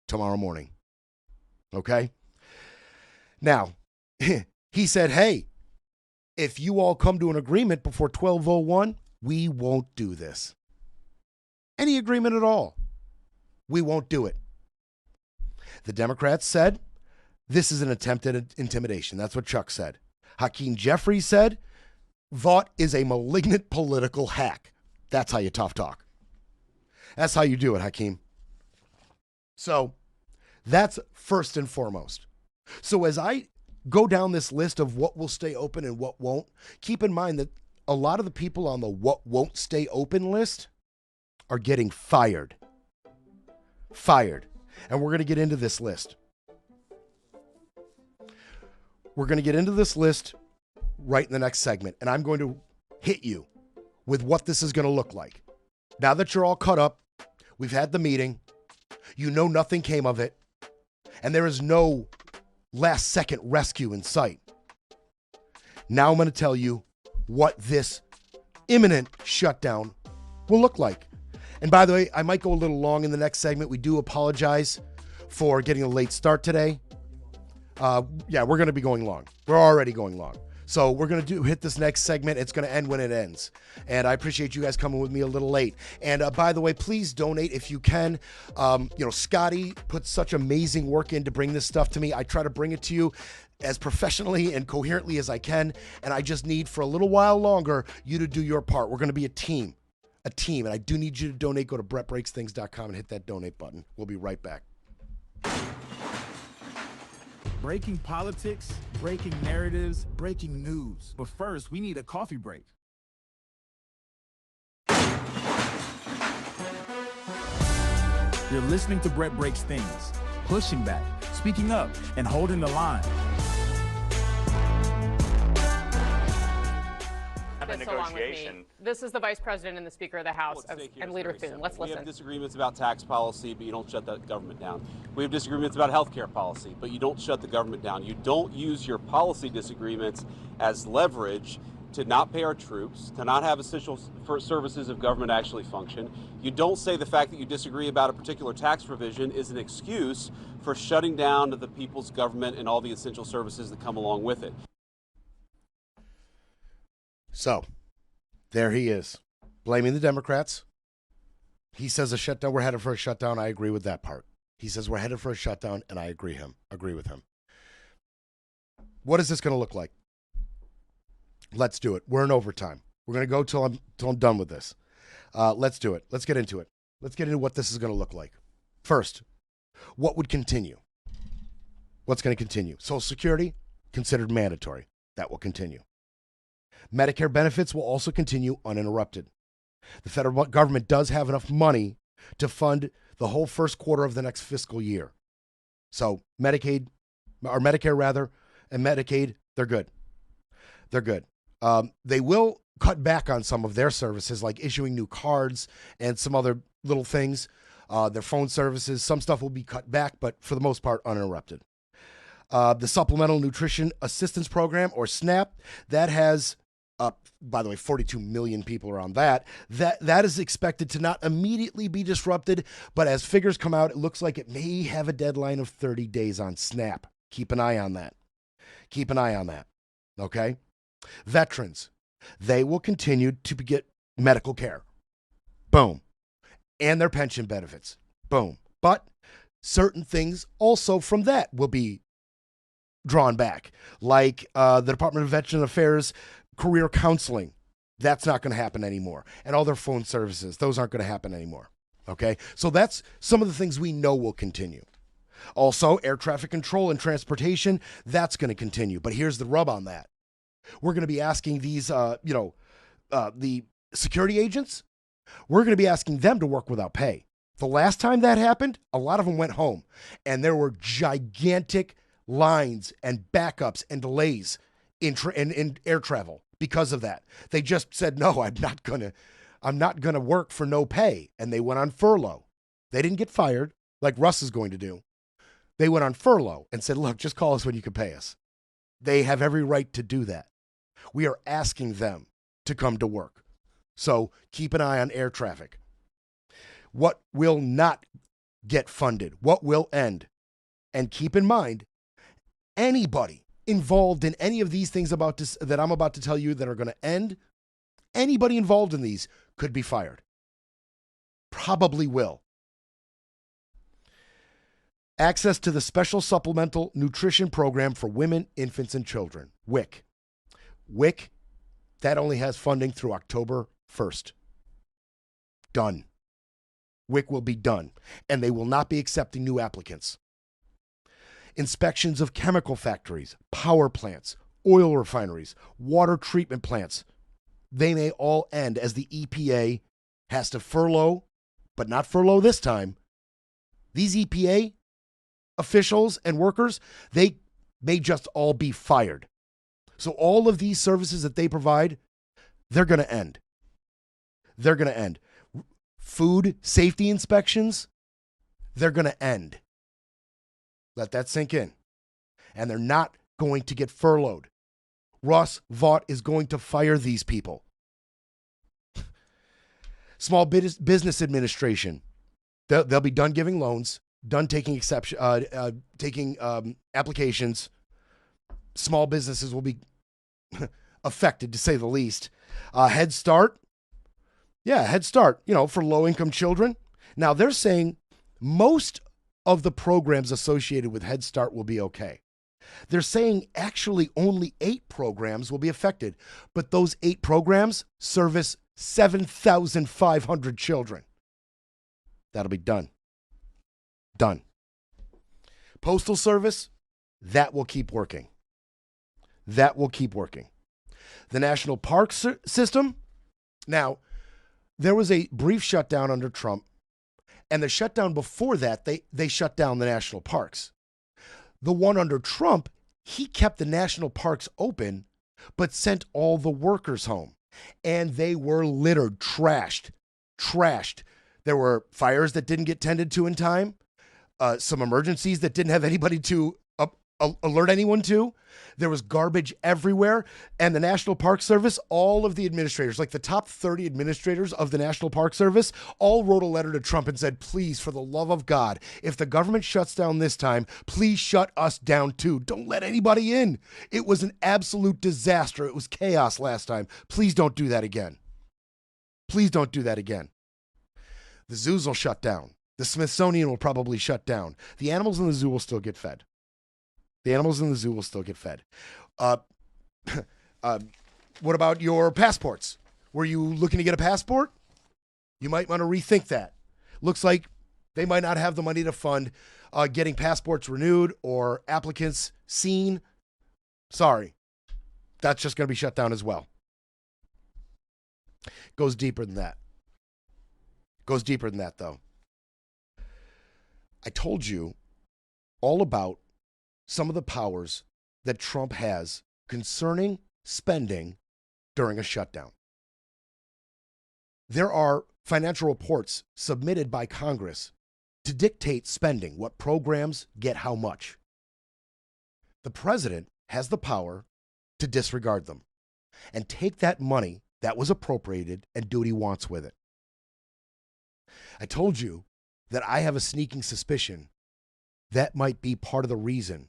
tomorrow morning. Okay? Now, he said, hey, if you all come to an agreement before 12:01, we won't do this. Any agreement at all. We won't do it. The Democrats said this is an attempt at intimidation. That's what Chuck said. Hakeem Jeffries said Vought is a malignant political hack. That's how you tough talk. That's how you do it, Hakeem. So that's first and foremost. So as I go down this list of what will stay open and what won't, keep in mind that a lot of the people on the what won't stay open list are getting fired. Fired. And we're going to get into this list. We're going to get into this list right in the next segment. And I'm going to hit you with what this is going to look like. Now that you're all caught up, we've had the meeting, you know nothing came of it, and there is no last second rescue in sight. Now I'm going to tell you what this imminent shutdown will look like. And by the way, I might go a little long in the next segment. We do apologize for getting a late start today. We're going to be going long. We're already going long. So we're going to hit this next segment. It's going to end when it ends. And I appreciate you guys coming with me a little late. And by the way, please donate if you can. Scotty put such amazing work in to bring this stuff to me. I try to bring it to you as professionally and coherently as I can. And I just need for a little while longer you to do your part. We're going to be a team. And I do need you to donate. Go to BrettBreaksThings.com and hit that donate button. We'll be right back. Breaking politics, breaking narratives, breaking news. But first, we need a coffee break. You're listening to Brett Breaks Things, pushing back, speaking up, and holding the line. Along with me. This is the Vice President and the Speaker of the House and Leader Thune. Let's listen. We have disagreements about tax policy, but you don't shut the government down. We have disagreements about health care policy, but you don't shut the government down. You don't use your policy disagreements as leverage to not pay our troops, to not have essential services of government actually function. You don't say the fact that you disagree about a particular tax provision is an excuse for shutting down the people's government and all the essential services that come along with it. So, there he is, blaming the Democrats. He says we're headed for a shutdown. I agree with that part. He says we're headed for a shutdown, and I agree with him. What is this going to look like? Let's do it. We're in overtime. We're going to go till I'm done with this. Let's do it. Let's get into it. Let's get into what this is going to look like. First, what would continue? What's going to continue? Social Security, considered mandatory. That will continue. Medicare benefits will also continue uninterrupted. The federal government does have enough money to fund the whole first quarter of the next fiscal year. So Medicare and Medicaid, they're good. They're good. They will cut back on some of their services, like issuing new cards and some other little things. Their phone services, some stuff will be cut back, but for the most part, uninterrupted. The Supplemental Nutrition Assistance Program, or SNAP, that has by the way, 42 million people are on that. That is expected to not immediately be disrupted, but as figures come out, it looks like it may have a deadline of 30 days on SNAP. Keep an eye on that. Okay? Veterans, they will continue to get medical care. Boom. And their pension benefits. Boom. But certain things also from that will be drawn back, like the Department of Veteran Affairs career counseling. That's not going to happen anymore. And all their phone services, those aren't going to happen anymore. Okay? So that's some of the things we know will continue. Also, air traffic control and transportation, that's going to continue. But here's the rub on that. We're going to be asking these, the security agents, we're going to be asking them to work without pay. The last time that happened, a lot of them went home, and there were gigantic lines and backups and delays in air travel because of that. They just said, no, I'm not gonna work for no pay. And they went on furlough. They didn't get fired like Russ is going to do. They went on furlough and said, look, just call us when you can pay us. They have every right to do that. We are asking them to come to work. So keep an eye on air traffic. What will not get funded? What will end? And keep in mind, anybody involved in any of these things that I'm about to tell you that are going to end, anybody involved in these could be fired. Probably will. Access to the Special Supplemental Nutrition Program for Women, Infants, and Children, WIC. WIC, that only has funding through October 1st. Done. WIC will be done, and they will not be accepting new applicants. Inspections of chemical factories, power plants, oil refineries, water treatment plants, they may all end as the EPA has to furlough, but not furlough this time. These EPA officials and workers, they may just all be fired. So all of these services that they provide, they're going to end. They're going to end. Food safety inspections, they're going to end. Let that sink in. And they're not going to get furloughed. Russ Vought is going to fire these people. Small Business Administration, they'll be done giving loans, done taking applications. Small businesses will be affected, to say the least. Head Start. Yeah, Head Start, for low-income children. Now, they're saying most of the programs associated with Head Start will be okay. They're saying actually only 8 programs will be affected, but those 8 programs service 7,500 children. That'll be done. Done. Postal Service, that will keep working. That will keep working. The National Park System, now, there was a brief shutdown under Trump, and the shutdown before that, they shut down the national parks. The one under Trump, he kept the national parks open, but sent all the workers home. And they were littered, trashed. There were fires that didn't get tended to in time, some emergencies that didn't have anybody to alert anyone to. There was garbage everywhere. And the National Park Service, all of the administrators, like the top 30 administrators of the National Park Service, all wrote a letter to Trump and said, please, for the love of God, if the government shuts down this time, please shut us down too. Don't let anybody in. It was an absolute disaster. It was chaos last time. Please don't do that again. Please don't do that again. The zoos will shut down. The Smithsonian will probably shut down. The animals in the zoo will still get fed. The animals in the zoo will still get fed. What about your passports? Were you looking to get a passport? You might want to rethink that. Looks like they might not have the money to fund getting passports renewed or applicants seen. Sorry. That's just going to be shut down as well. Goes deeper than that. Goes deeper than that, though. I told you all about some of the powers that Trump has concerning spending during a shutdown. There are financial reports submitted by Congress to dictate spending, what programs get how much. The president has the power to disregard them and take that money that was appropriated and do what he wants with it. I told you that I have a sneaking suspicion that might be part of the reason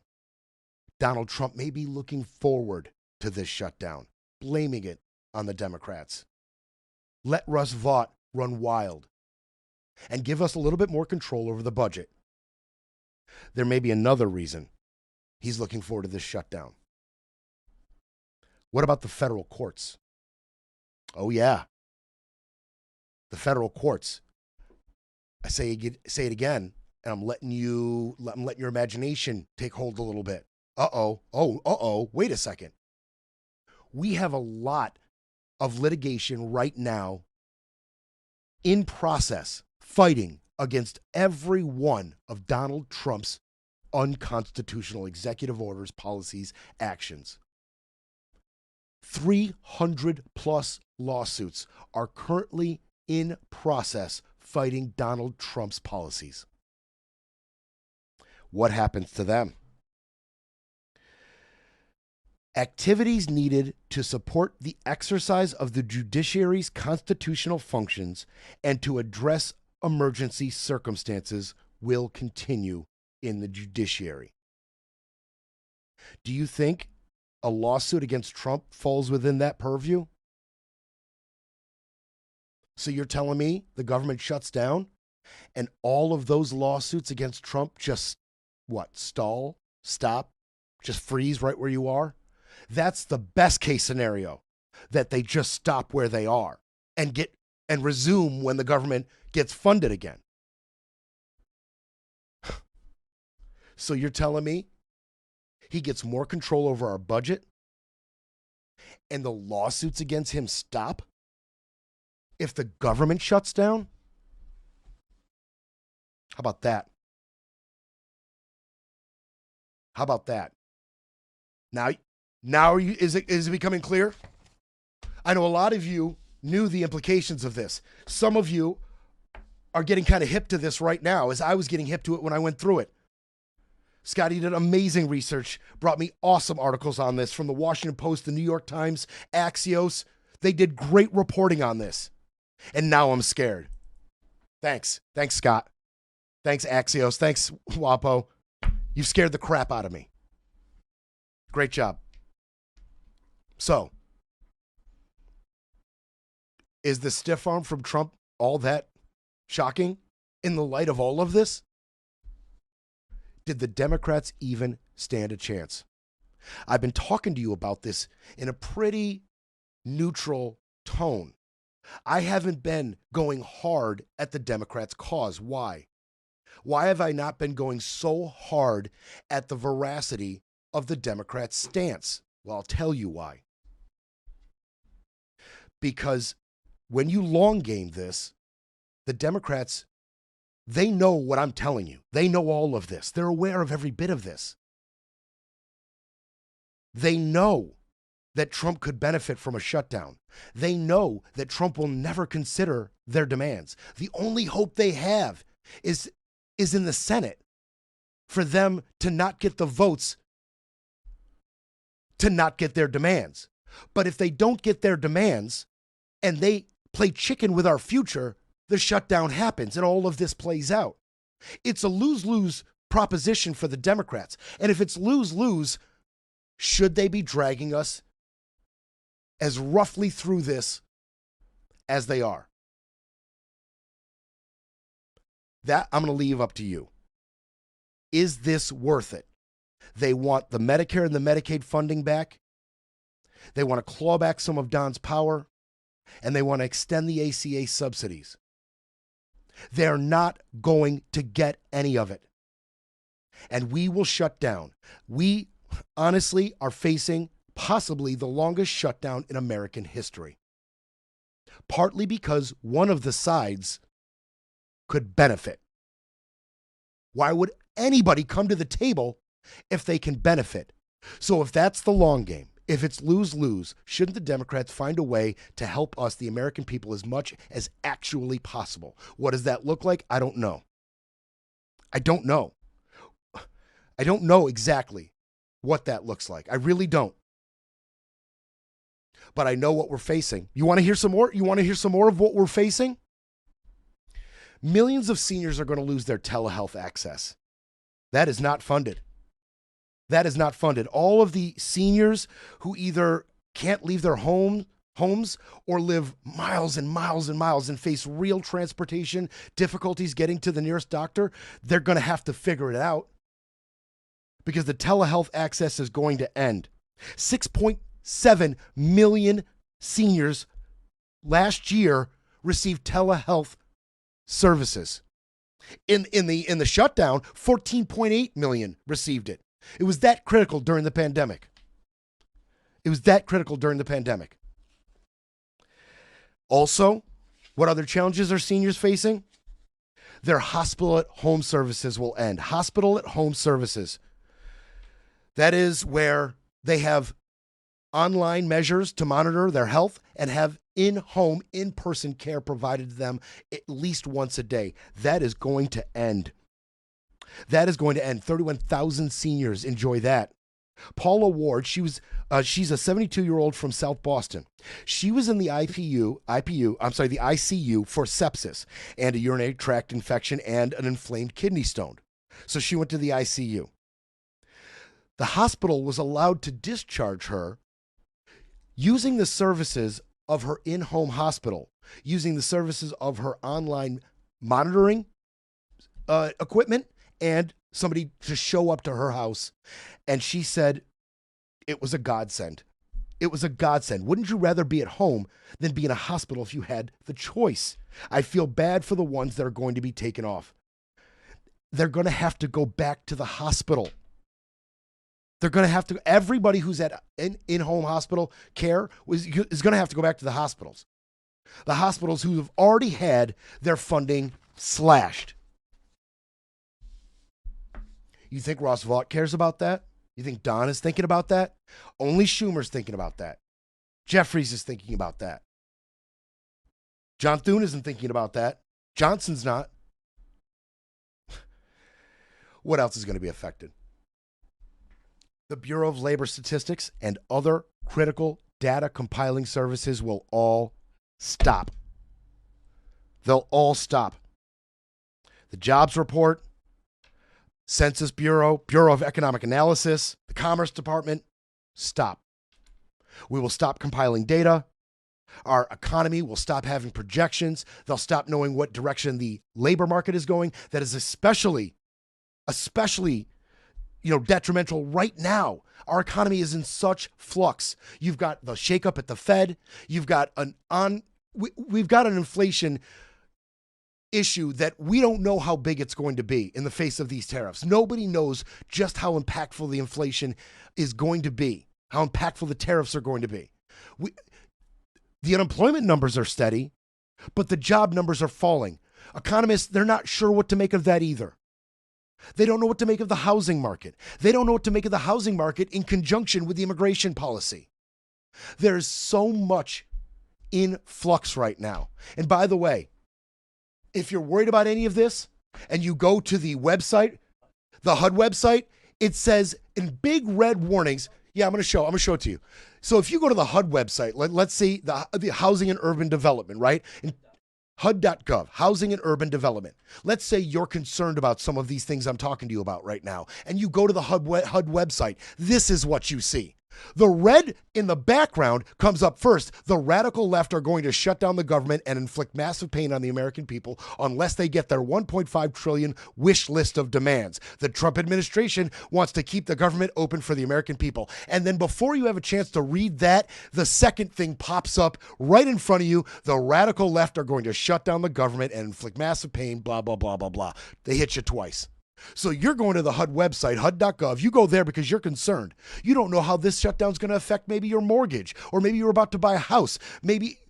Donald Trump may be looking forward to this shutdown, blaming it on the Democrats. Let Russ Vought run wild and give us a little bit more control over the budget. There may be another reason he's looking forward to this shutdown. What about the federal courts? Oh, yeah. The federal courts. I say it again, and I'm letting your imagination take hold a little bit. Wait a second. We have a lot of litigation right now in process fighting against every one of Donald Trump's unconstitutional executive orders, policies, actions. 300 plus lawsuits are currently in process fighting Donald Trump's policies. What happens to them? Activities needed to support the exercise of the judiciary's constitutional functions and to address emergency circumstances will continue in the judiciary. Do you think a lawsuit against Trump falls within that purview? So you're telling me the government shuts down and all of those lawsuits against Trump just, stall, stop, just freeze right where you are? That's the best case scenario, that they just stop where they are and resume when the government gets funded again. So you're telling me he gets more control over our budget and the lawsuits against him stop if the government shuts down? How about that? How about that? Now is it becoming clear? I know a lot of you knew the implications of this. Some of you are getting kind of hip to this right now, as I was getting hip to it when I went through it. Scotty did amazing research, brought me awesome articles on this from the Washington Post, the New York Times, Axios. They did great reporting on this. And now I'm scared. Thanks. Thanks, Scott. Thanks, Axios. Thanks, WAPO. You scared the crap out of me. Great job. So, is the stiff arm from Trump all that shocking in the light of all of this? Did the Democrats even stand a chance? I've been talking to you about this in a pretty neutral tone. I haven't been going hard at the Democrats' cause. Why? Why have I not been going so hard at the veracity of the Democrats' stance? Well, I'll tell you why. Because when you long game this, the Democrats, they know what I'm telling you. They know all of this. They're aware of every bit of this. They know that Trump could benefit from a shutdown. They know that Trump will never consider their demands. The only hope they have is in the Senate for them to not get the votes to not get their demands. But if they don't get their demands and they play chicken with our future, the shutdown happens and all of this plays out. It's a lose-lose proposition for the Democrats. And if it's lose-lose, should they be dragging us as roughly through this as they are? That I'm going to leave up to you. Is this worth it? They want the Medicare and the Medicaid funding back. They want to claw back some of Don's power. And they want to extend the ACA subsidies. They're not going to get any of it. And we will shut down. We honestly are facing possibly the longest shutdown in American history. Partly because one of the sides could benefit. Why would anybody come to the table if they can benefit? So if that's the long game, if it's lose-lose, shouldn't the Democrats find a way to help us, the American people, as much as actually possible? What does that look like? I don't know. I don't know. I don't know exactly what that looks like. I really don't. But I know what we're facing. You want to hear some more? You want to hear some more of what we're facing? Millions of seniors are going to lose their telehealth access. That is not funded. That is not funded. All of the seniors who either can't leave their homes or live miles and miles and miles and face real transportation difficulties getting to the nearest doctor, they're going to have to figure it out because the telehealth access is going to end. 6.7 million seniors last year received telehealth services. In the shutdown, 14.8 million received it. It was that critical during the pandemic. Also, what other challenges are seniors facing? Their hospital at home services will end. Hospital at home services. That is where they have online measures to monitor their health and have in-home, in-person care provided to them at least once a day. That is going to end. 31,000 seniors enjoy that. Paula Ward, she's a 72-year-old from South Boston. She was in the ICU for sepsis and a urinary tract infection and an inflamed kidney stone. So she went to the ICU. The hospital was allowed to discharge her using the services of her in-home hospital, using the services of her online monitoring equipment and somebody to show up to her house. And she said it was a godsend. It was a godsend. Wouldn't you rather be at home than be in a hospital if you had the choice? I feel bad for the ones that are going to be taken off. They're going to have to go back to the hospital. They're going to have to, everybody who's at in-home hospital care is going to have to go back to the hospitals. The hospitals who have already had their funding slashed. You think Ross Vaught cares about that? You think Don is thinking about that? Only Schumer's thinking about that. Jeffries is thinking about that. John Thune isn't thinking about that. Johnson's not. What else is going to be affected? The Bureau of Labor Statistics and other critical data compiling services will all stop. They'll all stop. The jobs report, Census Bureau, Bureau of Economic Analysis, the Commerce Department, stop. We will stop compiling data. Our economy will stop having projections. They'll stop knowing what direction the labor market is going. That is especially detrimental right now. Our economy is in such flux. You've got the shakeup at the Fed. You've got we've got an inflation issue that we don't know how big it's going to be in the face of these tariffs. Nobody knows just how impactful the inflation is going to be, how impactful the tariffs are going to be. The unemployment numbers are steady, but the job numbers are falling. Economists, they're not sure what to make of that either. They don't know what to make of the housing market. They don't know what to make of the housing market in conjunction with the immigration policy. There's so much in flux right now. And by the way, if you're worried about any of this and you go to the website, the HUD website, it says in big red warnings. Yeah, I'm going to show it to you. So if you go to the HUD website, let's see the Housing and Urban Development, right? In HUD.gov, Housing and Urban Development. Let's say you're concerned about some of these things I'm talking to you about right now, and you go to the HUD website. This is what you see. The red in the background comes up first. The radical left are going to shut down the government and inflict massive pain on the American people unless they get their 1.5 trillion wish list of demands. The Trump administration wants to keep the government open for the American people. And then before you have a chance to read that, the second thing pops up right in front of you. The radical left are going to shut down the government and inflict massive pain, blah, blah, blah, blah, blah. They hit you twice. So you're going to the HUD website, HUD.gov. You go there because you're concerned. You don't know how this shutdown is going to affect maybe your mortgage, or maybe you're about to buy a house, maybe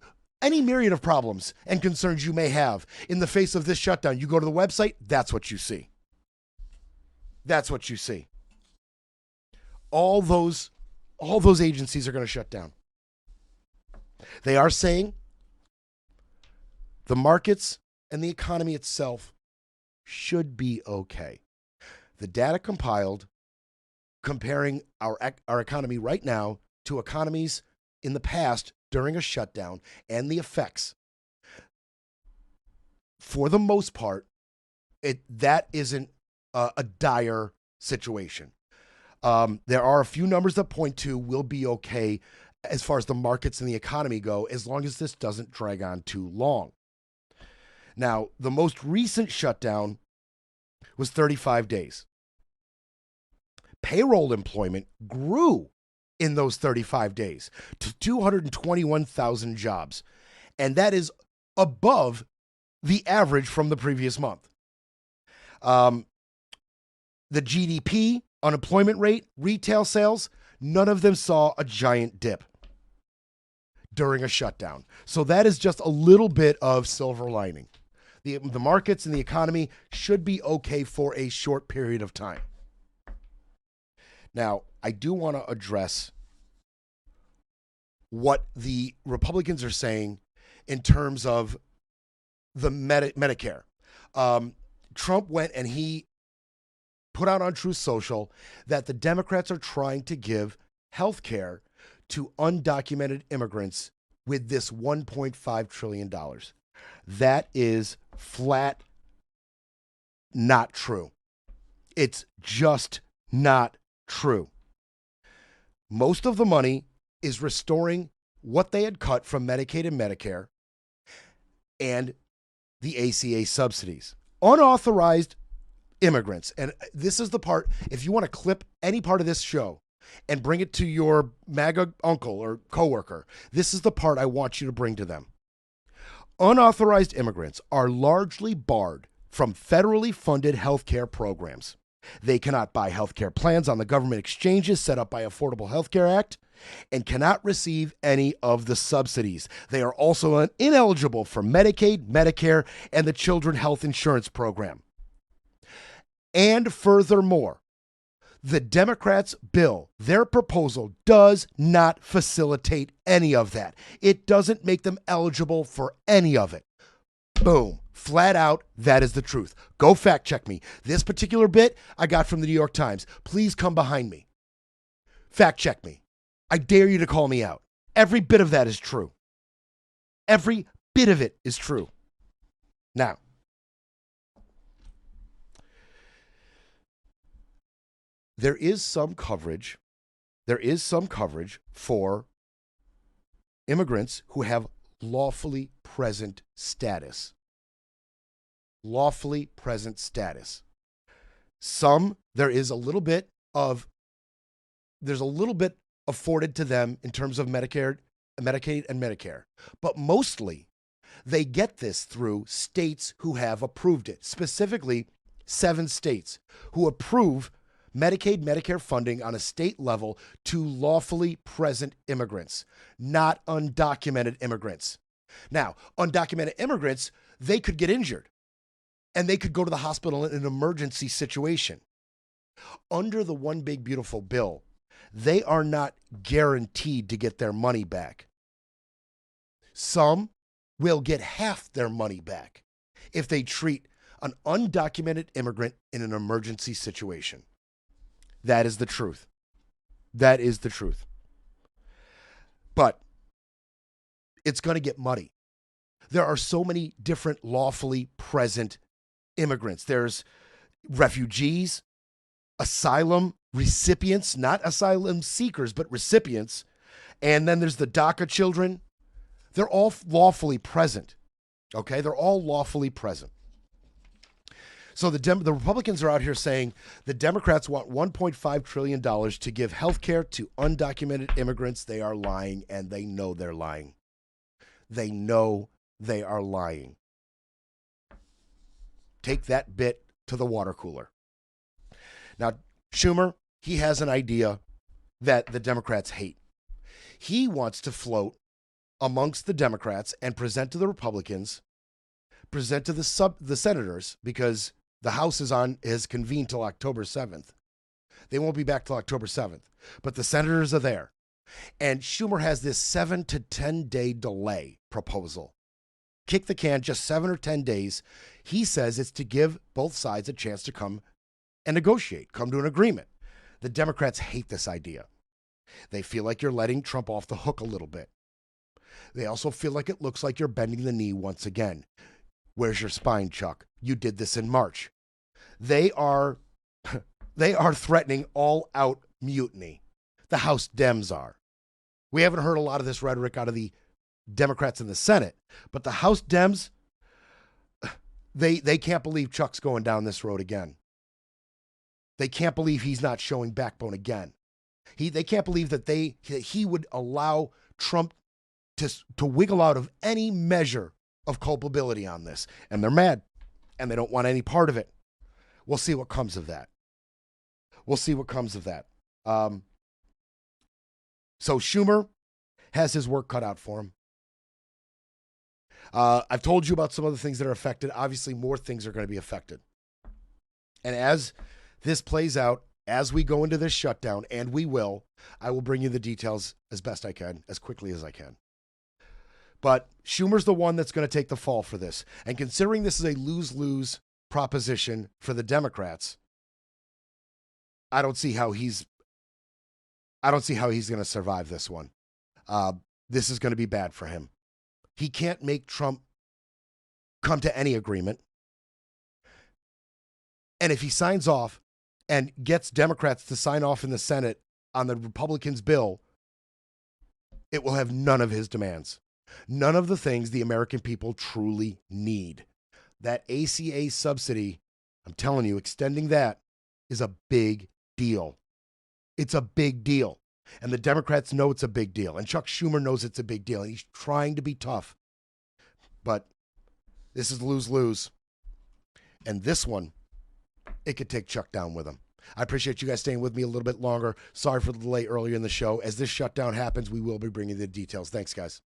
any myriad of problems and concerns you may have in the face of this shutdown. You go to the website, that's what you see. That's what you see. All those agencies are going to shut down. They are saying the markets and the economy itself should be okay. The data compiled comparing our economy right now to economies in the past during a shutdown and the effects, for the most part, that isn't a dire situation. There are a few numbers that point to we'll be okay as far as the markets and the economy go, as long as this doesn't drag on too long. Now, the most recent shutdown was 35 days. Payroll employment grew in those 35 days to 221,000 jobs. And that is above the average from the previous month. The GDP, unemployment rate, retail sales, none of them saw a giant dip during a shutdown. So that is just a little bit of silver lining. The markets and the economy should be okay for a short period of time. Now, I do want to address what the Republicans are saying in terms of the Medicare. Trump went and he put out on Truth Social that the Democrats are trying to give health care to undocumented immigrants with this $1.5 trillion. That is flat not true. It's just not true. Most of the money is restoring what they had cut from Medicaid and Medicare and the ACA subsidies. Unauthorized immigrants. And this is the part, if you want to clip any part of this show and bring it to your MAGA uncle or coworker, this is the part I want you to bring to them. Unauthorized immigrants are largely barred from federally funded healthcare programs. They cannot buy healthcare plans on the government exchanges set up by Affordable Health Care Act and cannot receive any of the subsidies. They are also ineligible for Medicaid, Medicare, and the Children's Health Insurance Program. And furthermore, the Democrats' bill, their proposal, does not facilitate any of that. It doesn't make them eligible for any of it. Boom. Flat out, that is the truth. Go fact check me. This particular bit I got from the New York Times. Please come behind me. Fact check me. I dare you to call me out. Every bit of that is true. Every bit of it is true. Now, there is some coverage for immigrants who have lawfully present status. Lawfully present status. There's a little bit afforded to them in terms of Medicare, Medicaid, and Medicare. But mostly, they get this through states who have approved it. Specifically, 7 states who approve Medicaid, Medicare funding on a state level to lawfully present immigrants, not undocumented immigrants. Now, undocumented immigrants, they could get injured and they could go to the hospital in an emergency situation. Under the One Big Beautiful Bill, they are not guaranteed to get their money back. Some will get half their money back if they treat an undocumented immigrant in an emergency situation. That is the truth. That is the truth. But it's going to get muddy. There are so many different lawfully present immigrants. There's refugees, asylum recipients, not asylum seekers, but recipients. And then there's the DACA children. They're all lawfully present. Okay? They're all lawfully present. So the Republicans are out here saying the Democrats want $1.5 trillion to give health care to undocumented immigrants. They are lying, and they know they're lying. They know they are lying. Take that bit to the water cooler. Now, Schumer, he has an idea that the Democrats hate. He wants to float amongst the Democrats and present to the Republicans, present to the senators, because the House has convened till October 7th. They won't be back till October 7th, but the senators are there. And Schumer has this 7 to 10 day delay proposal. Kick the can just 7 or 10 days. He says it's to give both sides a chance to come and negotiate, come to an agreement. The Democrats hate this idea. They feel like you're letting Trump off the hook a little bit. They also feel like it looks like you're bending the knee once again. Where's your spine, Chuck? You did this in March. They are threatening all-out mutiny. The House Dems are. We haven't heard a lot of this rhetoric out of the Democrats in the Senate, but the House Dems, they can't believe Chuck's going down this road again. They can't believe he's not showing backbone again. They can't believe that he would allow Trump to wiggle out of any measure of culpability on this. And they're mad, and they don't want any part of it. We'll see what comes of that. We'll see what comes of that. So Schumer has his work cut out for him. I've told you about some of the things that are affected. Obviously, more things are going to be affected. And as this plays out, as we go into this shutdown, and we will, I will bring you the details as best I can, as quickly as I can. But Schumer's the one that's going to take the fall for this. And considering this is a lose-lose proposition for the Democrats, I don't see how he's going to survive this one. This is going to be bad for him. He can't make Trump come to any agreement. And if he signs off and gets Democrats to sign off in the Senate on the Republicans' bill, it will have none of his demands. None of the things the American people truly need. That ACA subsidy, I'm telling you, extending that is a big deal. It's a big deal. And the Democrats know it's a big deal. And Chuck Schumer knows it's a big deal. And he's trying to be tough. But this is lose-lose. And this one, it could take Chuck down with him. I appreciate you guys staying with me a little bit longer. Sorry for the delay earlier in the show. As this shutdown happens, we will be bringing the details. Thanks, guys.